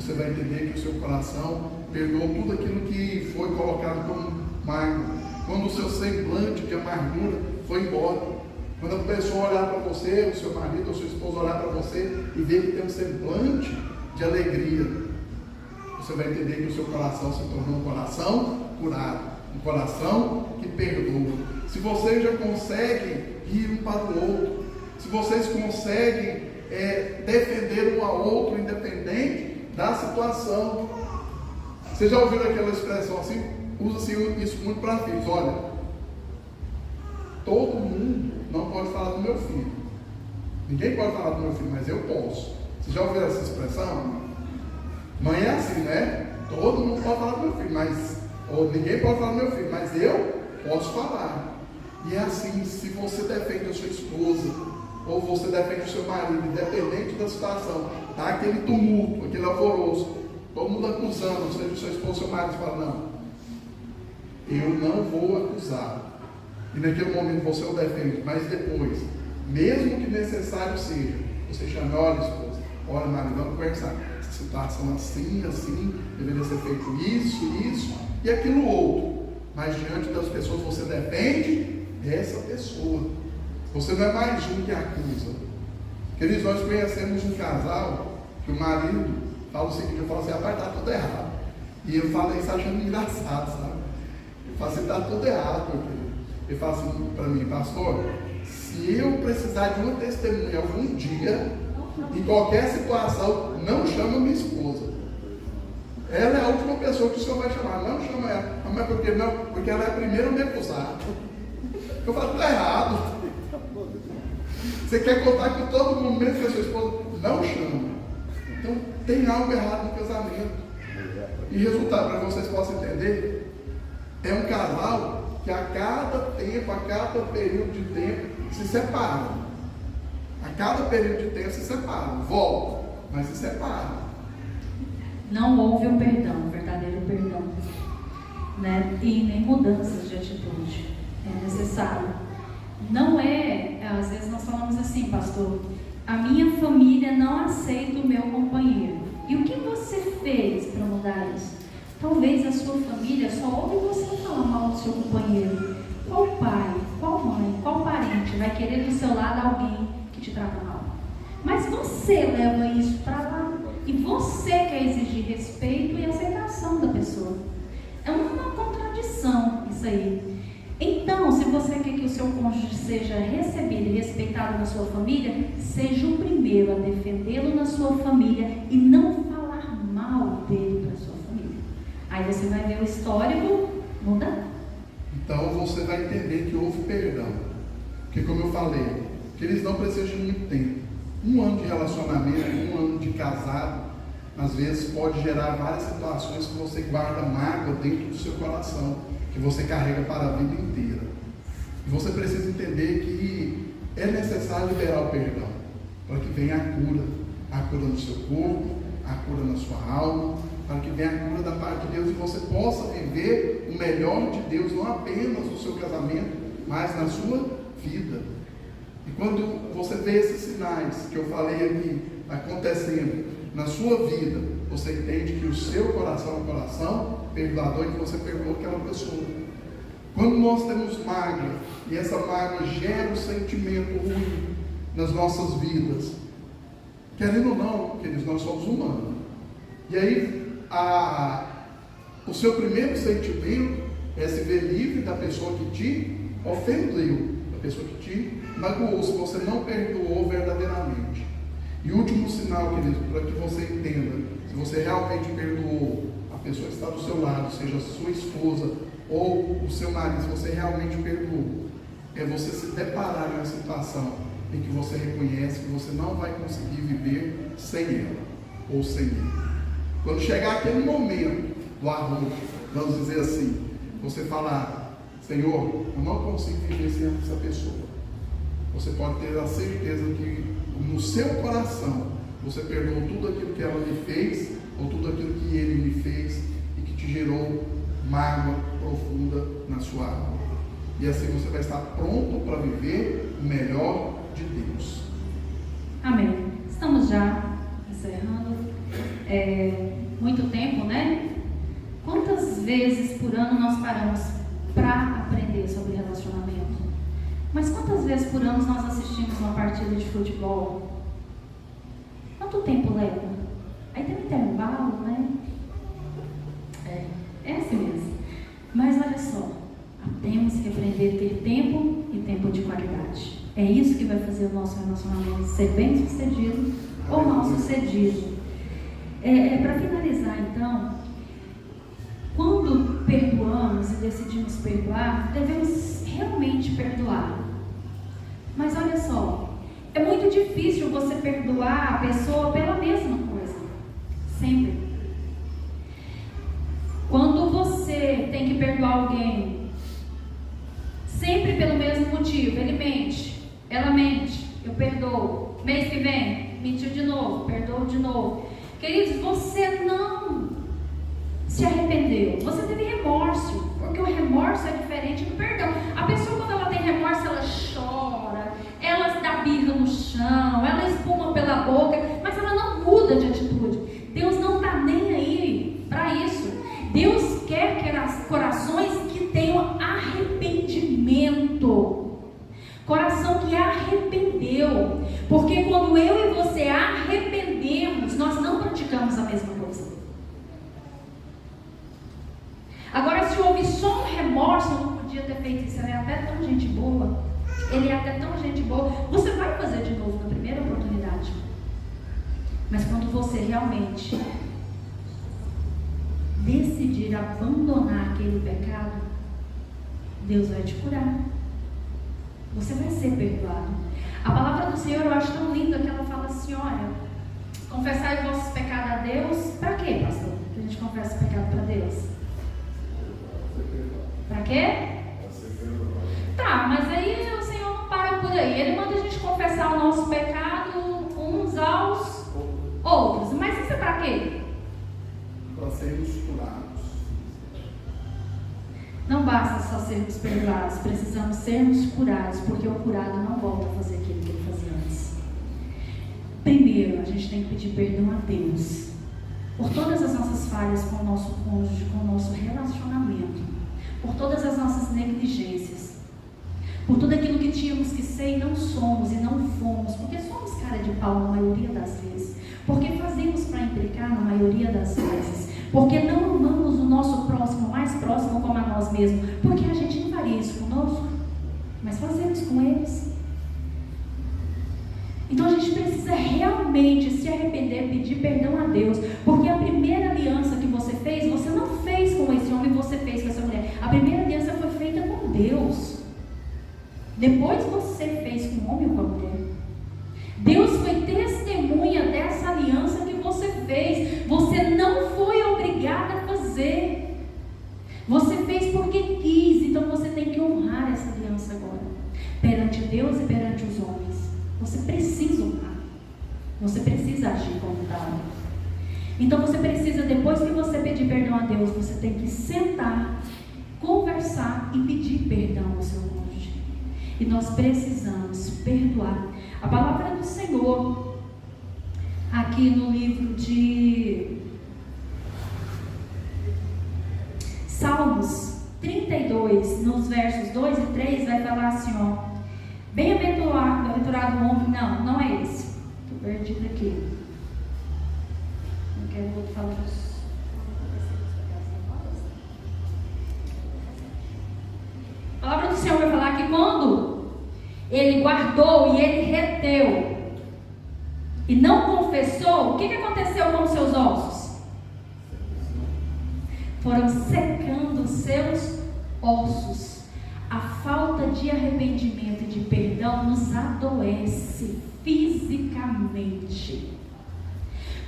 Você vai entender que o seu coração perdoou tudo aquilo que foi colocado como mágoa. Quando o seu semblante de amargura foi embora, quando a pessoa olhar para você, o seu marido ou sua esposa olhar para você e ver que tem um semblante de alegria, você vai entender que o seu coração se tornou um coração curado, um coração que perdoa. Se vocês já conseguem rir um para o outro, se vocês conseguem defender um ao outro independente da situação. Vocês já ouviram aquela expressão assim? Usa-se isso muito para filhos. Olha, todo mundo não pode falar do meu filho. Ninguém pode falar do meu filho, mas eu posso. Vocês já ouviram essa expressão? Mãe é assim, né? Todo mundo pode falar do meu filho, ou ninguém pode falar do meu filho, mas eu posso falar. E é assim, se você defende a sua esposa, ou você defende o seu marido, independente da situação, tá aquele tumulto, aquele alvoroço, todo mundo acusando, seja o seu esposo ou seu marido, você fala, não, eu não vou acusar. E naquele momento você o defende, mas depois, mesmo que necessário seja, você chama, olha esposa, olha marido, vamos conversar. Essa situação assim, deveria ser feito isso e aquilo outro. Mas diante das pessoas você defende essa pessoa. Você não é mais um que acusa. Queridos, nós conhecemos um casal que o marido fala o seguinte, eu falo assim, rapaz, está tudo errado. E ele fala isso achando engraçado, sabe? Ele fala assim, está tudo errado, meu querido. Ele fala assim para mim, pastor, se eu precisar de uma testemunha algum dia, em qualquer situação, não chama minha esposa. Ela é a última pessoa que o senhor vai chamar, não chama ela. Mas por que não? Porque ela é a primeira a me acusar. Eu falo, está errado. Você quer contar com todo mundo, mesmo que a sua esposa não chama. Então tem algo errado no casamento. E resultado, para que vocês possam entender, é um casal que a cada tempo, a cada período de tempo, se separam. A cada período de tempo se separam, voltam, mas se separam. Não houve um perdão, um verdadeiro perdão, né? E nem mudanças de atitude. É necessário. Não é, às vezes nós falamos assim, pastor, a minha família não aceita o meu companheiro. E o que você fez para mudar isso? Talvez a sua família só ouve você falar mal do seu companheiro. Qual pai, qual mãe, qual parente vai querer do seu lado alguém que te trata mal? Mas você leva isso para lá e você quer exigir respeito e aceitação da pessoa. É uma contradição isso aí. Então, se você quer que o seu cônjuge seja recebido e respeitado na sua família, seja o primeiro a defendê-lo na sua família e não falar mal dele para a sua família. Aí você vai ver o histórico mudar. Então você vai entender que houve perdão. Porque como eu falei, que eles não precisam de muito tempo. 1 ano de relacionamento, 1 ano de casado, às vezes pode gerar várias situações que você guarda mágoa dentro do seu coração, que você carrega para a vida inteira. E você precisa entender que é necessário liberar o perdão, para que venha a cura no seu corpo, a cura na sua alma, para que venha a cura da parte de Deus e você possa viver o melhor de Deus, não apenas no seu casamento, mas na sua vida. E quando você vê esses sinais que eu falei aqui acontecendo na sua vida, você entende que o seu coração é um coração perdoador e que você perdoou aquela pessoa. Quando nós temos mágoa e essa mágoa gera um sentimento ruim nas nossas vidas, querendo ou não, queridos, nós somos humanos. E aí, o seu primeiro sentimento é se ver livre da pessoa que te ofendeu, da pessoa que te magoou, se você não perdoou verdadeiramente. E o último sinal, querido, para que você entenda, se você realmente perdoou a pessoa que está do seu lado, seja a sua esposa ou o seu marido, se você realmente perdoou, é você se deparar numa situação em que você reconhece que você não vai conseguir viver sem ela ou sem ele. Quando chegar aquele momento do arrojo, vamos dizer assim, você falar: Senhor, eu não consigo viver sem essa pessoa. Você pode ter a certeza que no seu coração você perdoou tudo aquilo que ela lhe fez ou tudo aquilo que ele lhe fez e que te gerou mágoa profunda na sua alma. E assim você vai estar pronto para viver o melhor de Deus. Amém. Estamos já encerrando. Muito tempo, né? Quantas vezes por ano nós paramos para aprender sobre relacionamento? Mas quantas vezes por ano nós assistimos uma partida de futebol? Quanto tempo leva? Aí tem um intervalo, né? É assim mesmo. Mas olha só, temos que aprender a ter tempo e tempo de qualidade. É isso que vai fazer o nosso relacionamento ser bem sucedido ou mal sucedido. Para finalizar, então, quando perdoamos e decidimos perdoar, devemos realmente perdoar. Mas olha só, é muito difícil você perdoar a pessoa pela mesma coisa, sempre. Quando você tem que perdoar alguém, sempre pelo mesmo motivo, ele mente, ela mente, eu perdoo, mês que vem, mentiu de novo, perdoo de novo. Queridos, você não se arrependeu, você teve remorso, porque o remorso é diferente do perdão. A pessoa, quando ela tem remorso, ela chora, ela dá birra no chão, ela espuma pela boca, mas ela não muda de atitude. Deus não está nem aí para isso. Deus quer corações que tenham arrependimento, coração que arrependeu, porque quando eu e você arrependemos, nós não praticamos a mesma coisa. Agora, se houve só um remorso, eu não podia ter feito isso, ele é até tão gente boa, você vai fazer de novo na primeira oportunidade. Mas quando você realmente decidir abandonar aquele pecado, Deus vai te curar. Você vai ser perdoado. A palavra do Senhor eu acho tão linda que ela fala assim: olha, confessai os vossos pecados a Deus. Para quê, pastor? Que a gente confessa o pecado para Deus? Para quê? Tá, mas aí o Senhor não para por aí. Ele manda a gente confessar o nosso pecado uns aos outros. Mas isso é para quê? Para sermos curados. Não basta só sermos perdoados, precisamos sermos curados, porque o curado não volta a fazer aquilo que ele fazia antes. Primeiro, a gente tem que pedir perdão a Deus por todas as nossas falhas com o nosso cônjuge, com o nosso relacionamento, por todas as nossas negligências, por tudo aquilo que tínhamos que ser e não somos e não fomos, porque somos cara de pau na maioria das vezes, porque fazemos para implicar na maioria das vezes, porque não amamos o nosso próximo, mais próximo como a nós mesmos, porque a gente não faria isso conosco, mas fazemos com eles. Então a gente precisa realmente se arrepender, pedir perdão a Deus, porque a primeira aliança que você fez, você não fez com esse homem, você fez com essa mulher. A primeira aliança foi feita com Deus. Depois você fez com o homem ou com a mulher. Deus foi testemunha dessa aliança que você fez. tem que honrar essa aliança agora, perante Deus e perante os homens. Você precisa honrar. Você precisa agir como tal. Então você precisa, depois que você pedir perdão a Deus, você tem que sentar, conversar e pedir perdão ao seu cônjuge. E nós precisamos perdoar. A palavra do Senhor, aqui no livro de Salmos 32, nos versos 2 e 3, vai falar assim, ó: bem-aventurado o homem. Não é esse. Estou perdido aqui. Não quero outro falar disso. A palavra do Senhor vai falar que quando ele guardou e ele reteu e não confessou, o que aconteceu com os seus ossos? Foram secando os seus ossos. A falta de arrependimento e de perdão nos adoece fisicamente.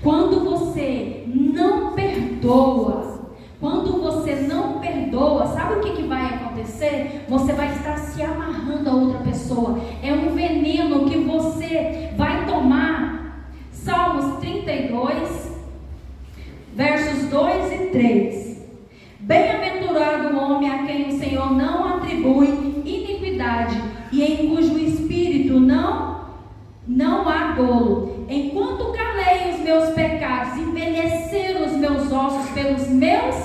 Quando você não perdoa, sabe o que vai acontecer? Você vai estar se amarrando a outra pessoa. É um veneno que você vai tomar. Salmos 32, versos 2 e 3. Bem-aventurado o homem a quem o Senhor não atribui iniquidade e em cujo espírito não há dolo. Enquanto calei os meus pecados, envelheceram os meus ossos pelos meus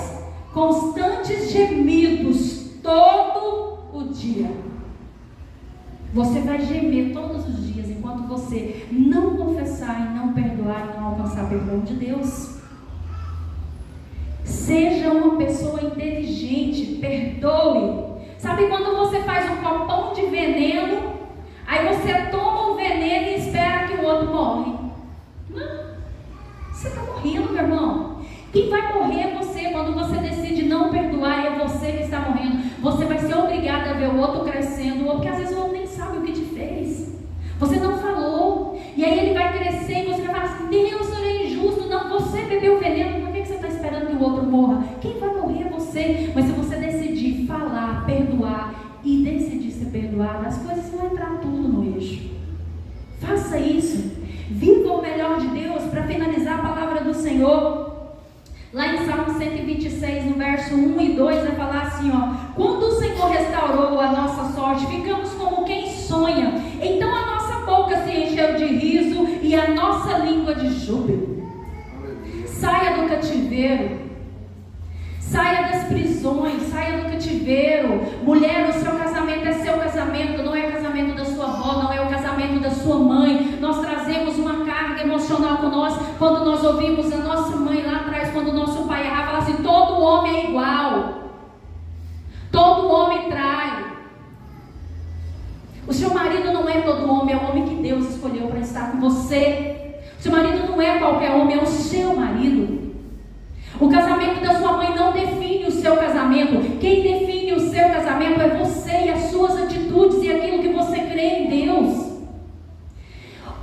constantes gemidos todo o dia. Você vai gemer todos os dias enquanto você não confessar e não perdoar e não alcançar perdão de Deus. Seja uma pessoa inteligente, perdoe. Sabe quando você faz um copão de veneno, aí você toma o veneno e espera que o outro morre? Não, você está morrendo, meu irmão. Quem vai morrer é você. Quando você decide não perdoar, é você que está morrendo. Você vai ser obrigado a ver o outro crescendo, porque às vezes o outro nem sabe o que te fez. Você não falou, e aí ele vai crescer e você vai falar assim: Deus, eu é injusto. Não, você bebeu veneno, por que você está esperando que o outro morra? Quem vai morrer é você. Mas se você decidir falar, perdoar e decidir ser perdoado, as coisas vão entrar tudo no eixo. Faça isso. Viva o melhor de Deus. Para finalizar a palavra do Senhor, lá em Salmo 126, no verso 1 e 2, vai falar assim, ó: quando o Senhor restaurou a nossa sorte, ficamos como quem sonha. Então a nossa boca se encheu de riso e a nossa língua de júbilo. Saia do cativeiro, saia das prisões, saia do cativeiro. Mulher, o seu casamento é seu casamento, não é o casamento da sua avó, não é o casamento da sua mãe. Nós trazemos uma carga emocional com nós quando nós ouvimos a nossa mãe lá atrás, quando o nosso pai errava, falar assim: todo homem é igual, todo homem trai. O seu marido não é todo homem, é o homem que Deus escolheu para estar com você. O seu marido não é qualquer homem, é o seu marido. O casamento da sua mãe não define o seu casamento. Quem define o seu casamento é você e as suas atitudes e aquilo que você crê em Deus.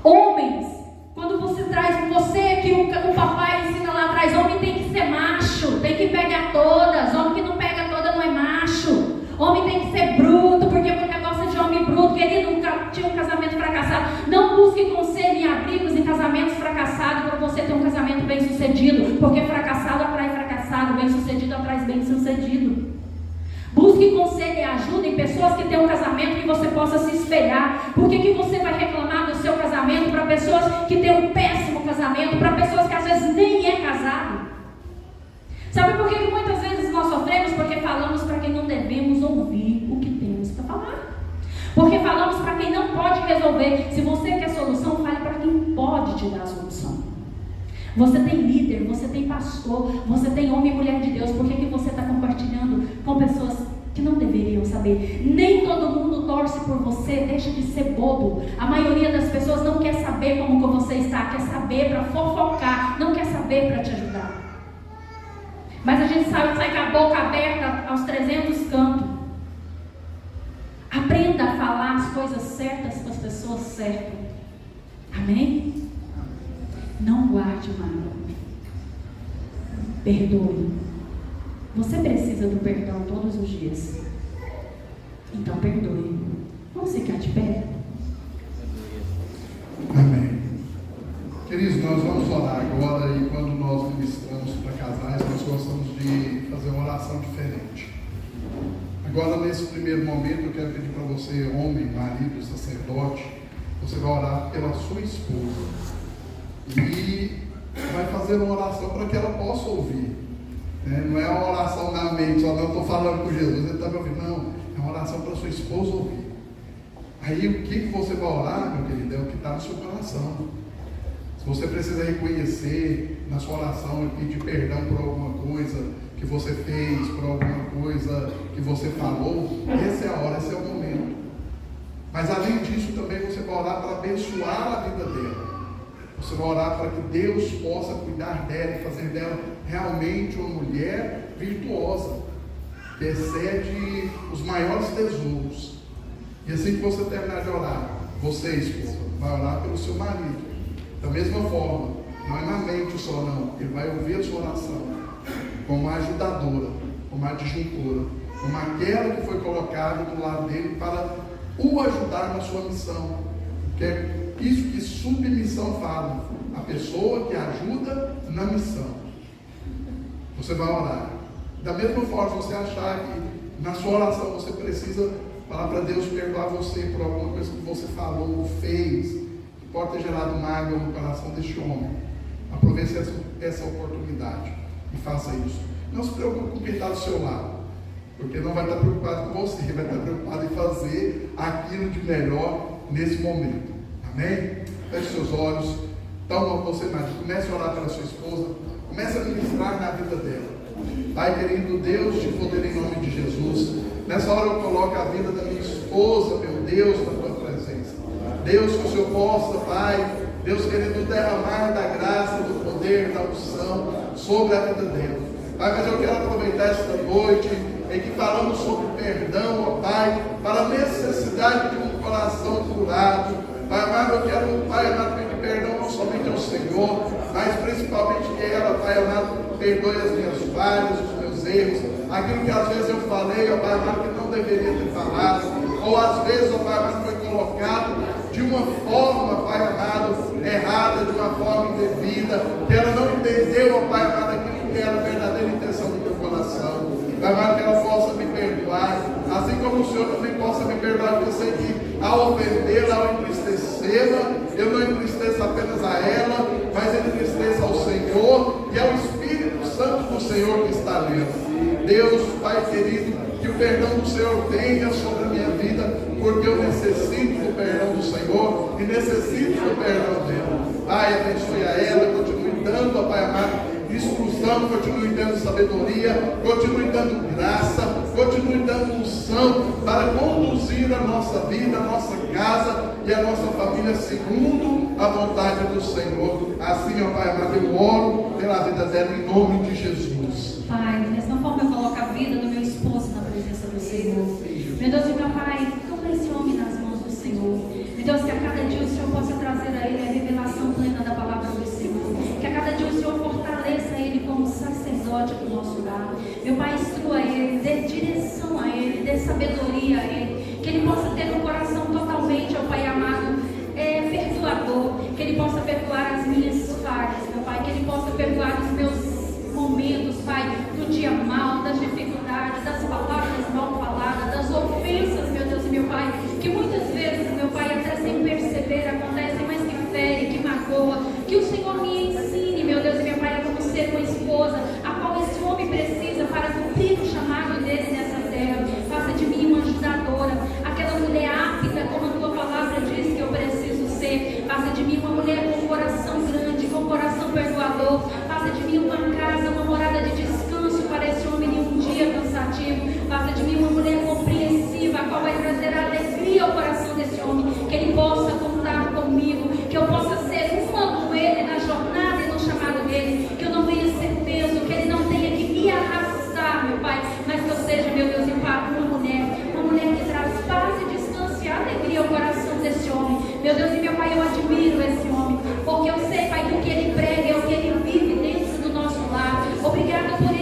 Homens, quando você traz com você que o papai ensina lá atrás, homem tem que ser macho, tem que pegar todas. Homem que não pega toda não é macho. Homem tem que ser bruto, porque mulher gosta de homem bruto. Querido, nunca tinha um casamento fracassado. Não busque conselho e abrigos em casamentos fracassados para você ter um casamento bem sucedido, porque fracassado atrai fracassado, bem sucedido atrai bem sucedido. Busque conselho e ajuda em pessoas que têm um casamento que você possa se espelhar. Por que você vai reclamar do seu casamento para pessoas que têm um péssimo casamento, para pessoas que às vezes nem é casado? Sabe por que muitas vezes nós sofremos? Porque falamos para quem não devemos ouvir o que temos para falar. Porque falamos para quem não pode resolver. Se você quer solução, fale para quem pode te dar a solução. Você tem líder, você tem pastor, você tem homem e mulher de Deus. Por que você está compartilhando com pessoas que não deveriam saber? Nem todo mundo torce por você, deixa de ser bobo. A maioria das pessoas não quer saber como que você está, quer saber para fofocar, não quer saber para te ajudar. Mas a gente sai com a boca aberta aos 300 cantos. Aprenda a falar as coisas certas para as pessoas certas. Amém? Não guarde mágoa. Perdoe. Você precisa do perdão todos os dias. Então perdoe. Vamos ficar de pé? Amém. Queridos, nós vamos orar agora e quando nós ministramos para casais, nós gostamos de fazer uma oração diferente. Agora, nesse primeiro momento, eu quero pedir para você, homem, marido, sacerdote, você vai orar pela sua esposa e vai fazer uma oração para que ela possa ouvir. Não é uma oração na mente, só não estou falando com Jesus, ele está me ouvindo. Não, é uma oração para sua esposa ouvir. Aí o que você vai orar, meu querido, é o que está no seu coração. Se você precisa reconhecer na sua oração e pedir perdão por alguma coisa que você fez, por alguma coisa que você falou, essa é a hora, esse é o momento. Mas além disso também você vai orar para abençoar a vida dela. Você vai orar para que Deus possa cuidar dela e fazer dela realmente uma mulher virtuosa, que excede os maiores tesouros. E assim que você terminar de orar, você, esposa, vai orar pelo seu marido. Da mesma forma, não é na mente só não, ele vai ouvir a sua oração como a ajudadora, como a adjuntora, como aquela que foi colocada do lado dele para o ajudar na sua missão. Que é isso que submissão fala, a pessoa que ajuda na missão. Você vai orar. Da mesma forma, se você achar que na sua oração você precisa falar para Deus perdoar você por alguma coisa que você falou ou fez, pode ter gerado mágoa no coração deste homem, aproveite essa oportunidade e faça isso. Não se preocupe com quem está do seu lado, porque não vai estar preocupado com você, vai estar preocupado em fazer aquilo de melhor nesse momento. Amém? Feche seus olhos. Então você, marido, comece a orar pela sua esposa, comece a ministrar na vida dela. Pai querido, Deus de poder, em nome de Jesus, nessa hora eu coloco a vida da minha esposa, meu Deus, na tua presença. Deus, que o Senhor possa, Pai, Deus querido, derramar da graça, do poder, da unção sobre a vida dela. Pai, mas eu quero aproveitar esta noite em que falamos sobre perdão, ó Pai, para a necessidade de um coração curado. Pai amado, eu quero, Pai amado, pedir perdão não somente ao Senhor, mas principalmente que ela, Pai amado, perdoe as minhas falhas, os meus erros, aquilo que às vezes eu falei, ó Pai amado, que não deveria ter falado, ou às vezes, ó Pai amado, foi colocado de uma forma, Pai amado, errada, de uma forma indevida, que ela não entendeu, ó Pai amado, aquilo que era a verdadeira intenção do meu coração. Pai amado, que ela possa me perdoar, assim como o Senhor também possa me perdoar, porque eu sei que ao ofendê-la, ao entristecê-la, eu não entristeço apenas a ela, mas eu entristeço ao Senhor e ao Espírito Santo do Senhor que está nela. Deus, Pai querido, que o perdão do Senhor venha sobre a minha vida, porque eu necessito do perdão do Senhor e necessito do perdão dela. Pai, abençoe a ela, continue dando, ó Pai amado, instrução, continue dando sabedoria, continue dando graça, continue dando unção para conduzir a nossa vida, a nossa casa e a nossa família segundo a vontade do Senhor. Assim, ó Pai amado, eu oro pela vida dela em nome de Jesus. Pai, da mesma forma eu coloco a vida do meu esposo na presença do Senhor. Meu Deus e meu Pai, toma esse homem nas mãos do Senhor. Meu Deus, que a cada dia o Senhor possa trazer a ele a revelação plena da palavra do Senhor. Que a cada dia o Senhor fortaleça ele como sacerdote do nosso lar. Meu Pai, instrua ele, dê direção a ele, dê sabedoria a ele. Que ele possa ter um coração totalmente, ó Pai amado, perdoador. Que ele possa perdoar as minhas falhas, meu Pai. Que ele possa perdoar os meus momentos, Pai, do dia mal, das dificuldades, das palavras mal faladas, das ofensas, meu Deus e meu Pai, que muitas vezes, meu Pai, até sem perceber acontecem, mas que fere, que magoa. Que o Senhor me ensine, meu Deus e meu Pai, a como ser uma esposa, a qual esse homem precisa para cumprir o chamado dele nessa terra. Faça de mim uma ajudadora, aquela mulher apta, como a tua palavra diz que eu preciso ser. Faça de mim uma mulher com um coração grande, com um coração perdoador. Faça de mim uma casa, uma morada de descanso para esse homem em um dia cansativo. Faça de mim uma mulher compreensiva, a qual vai trazer alegria ao coração desse homem. Que ele possa contar comigo, que eu possa ser uma com ele na jornada e no chamado dele. Que eu não venha ser peso, que ele não tenha que me arrastar, meu Pai, mas que eu seja, meu Deus e Pai, uma mulher que traz paz e descanso e alegria ao coração desse homem. Meu Deus e meu Pai, eu admiro esse homem, porque eu sei, Pai, que o que ele prega é o que ele vive dentro do nosso lar. Obrigado por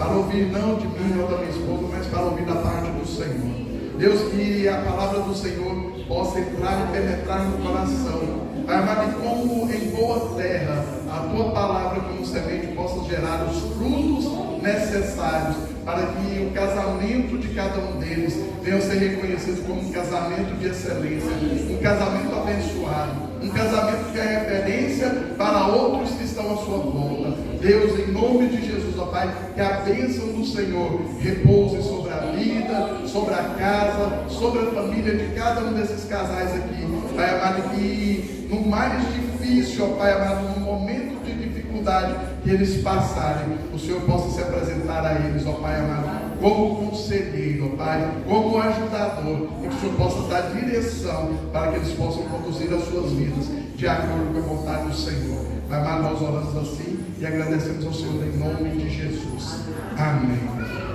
para ouvir não de mim ou da minha esposa, mas para ouvir da parte do Senhor. Deus, que a palavra do Senhor possa entrar e penetrar no coração. Pai amado, e como em boa terra, a tua palavra como semente possa gerar os frutos necessários para que o casamento de cada um deles venha a ser reconhecido como um casamento de excelência, um casamento abençoado, um casamento que é referência para outros que estão à sua volta. Deus, em nome de Jesus, ó Pai, que a bênção do Senhor repouse sobre a vida, sobre a casa, sobre a família de cada um desses casais aqui, Pai amado, que no mais difícil, ó Pai amado, no momento de dificuldade que eles passarem, o Senhor possa se apresentar a eles, ó Pai amado, como conselheiro, ó Pai, como ajudador, e que o Senhor possa dar direção para que eles possam conduzir as suas vidas de acordo com a vontade do Senhor. Pai amado, nós oramos assim e agradecemos ao Senhor em nome de Jesus. Amém.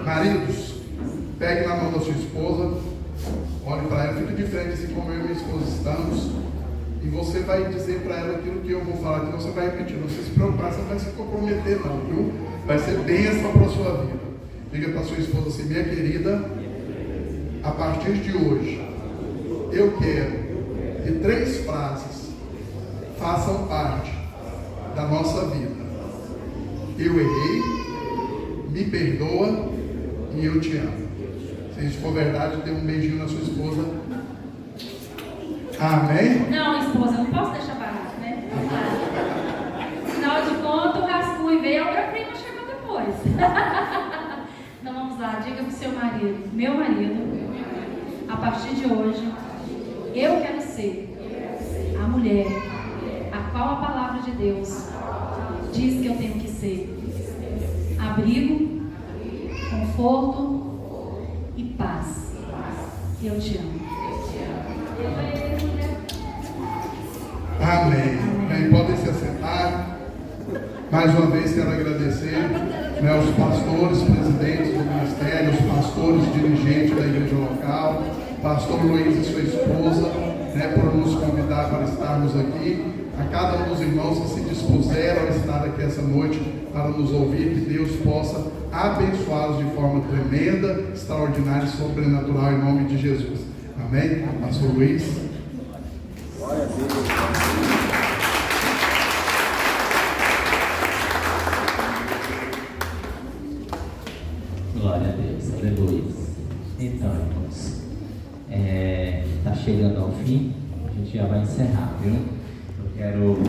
Maridos, pegue na mão da sua esposa, olhe para ela, fique de frente assim como eu e minha esposa estamos, e você vai dizer para ela aquilo que eu vou falar, que você vai repetir. Não se preocupar, você não vai se comprometer não, viu? Vai ser bênção para a sua vida. Diga para a sua esposa assim: minha querida, a partir de hoje, eu quero que 3 frases façam parte da nossa vida. Eu errei, me perdoa e eu te amo. Se isso for verdade, dê um beijinho na sua esposa. Amém? Não, esposa, eu não posso deixar barato, né? Afinal de contas, o rascunho veio, a obra-prima chegou depois. Então vamos lá, diga para o seu marido: meu marido, a partir de hoje, eu quero ser a mulher a qual a palavra de Deus diz que eu tenho que ser. Abrigo, conforto e paz. Eu te amo. Amém. Bem, podem se assentar. Mais uma vez quero agradecer, os pastores, presidentes do ministério, os pastores, dirigentes da igreja local, pastor Luiz e sua esposa, por nos convidar para estarmos aqui. A cada um dos irmãos que se dispuseram a estar aqui essa noite para nos ouvir, que Deus possa abençoá-los de forma tremenda, extraordinária e sobrenatural em nome de Jesus. Amém? Pastor Luiz. Glória a Deus. Glória a Deus, aleluia. Então, irmãos, está chegando ao fim, a gente já vai encerrar, viu? Eu quero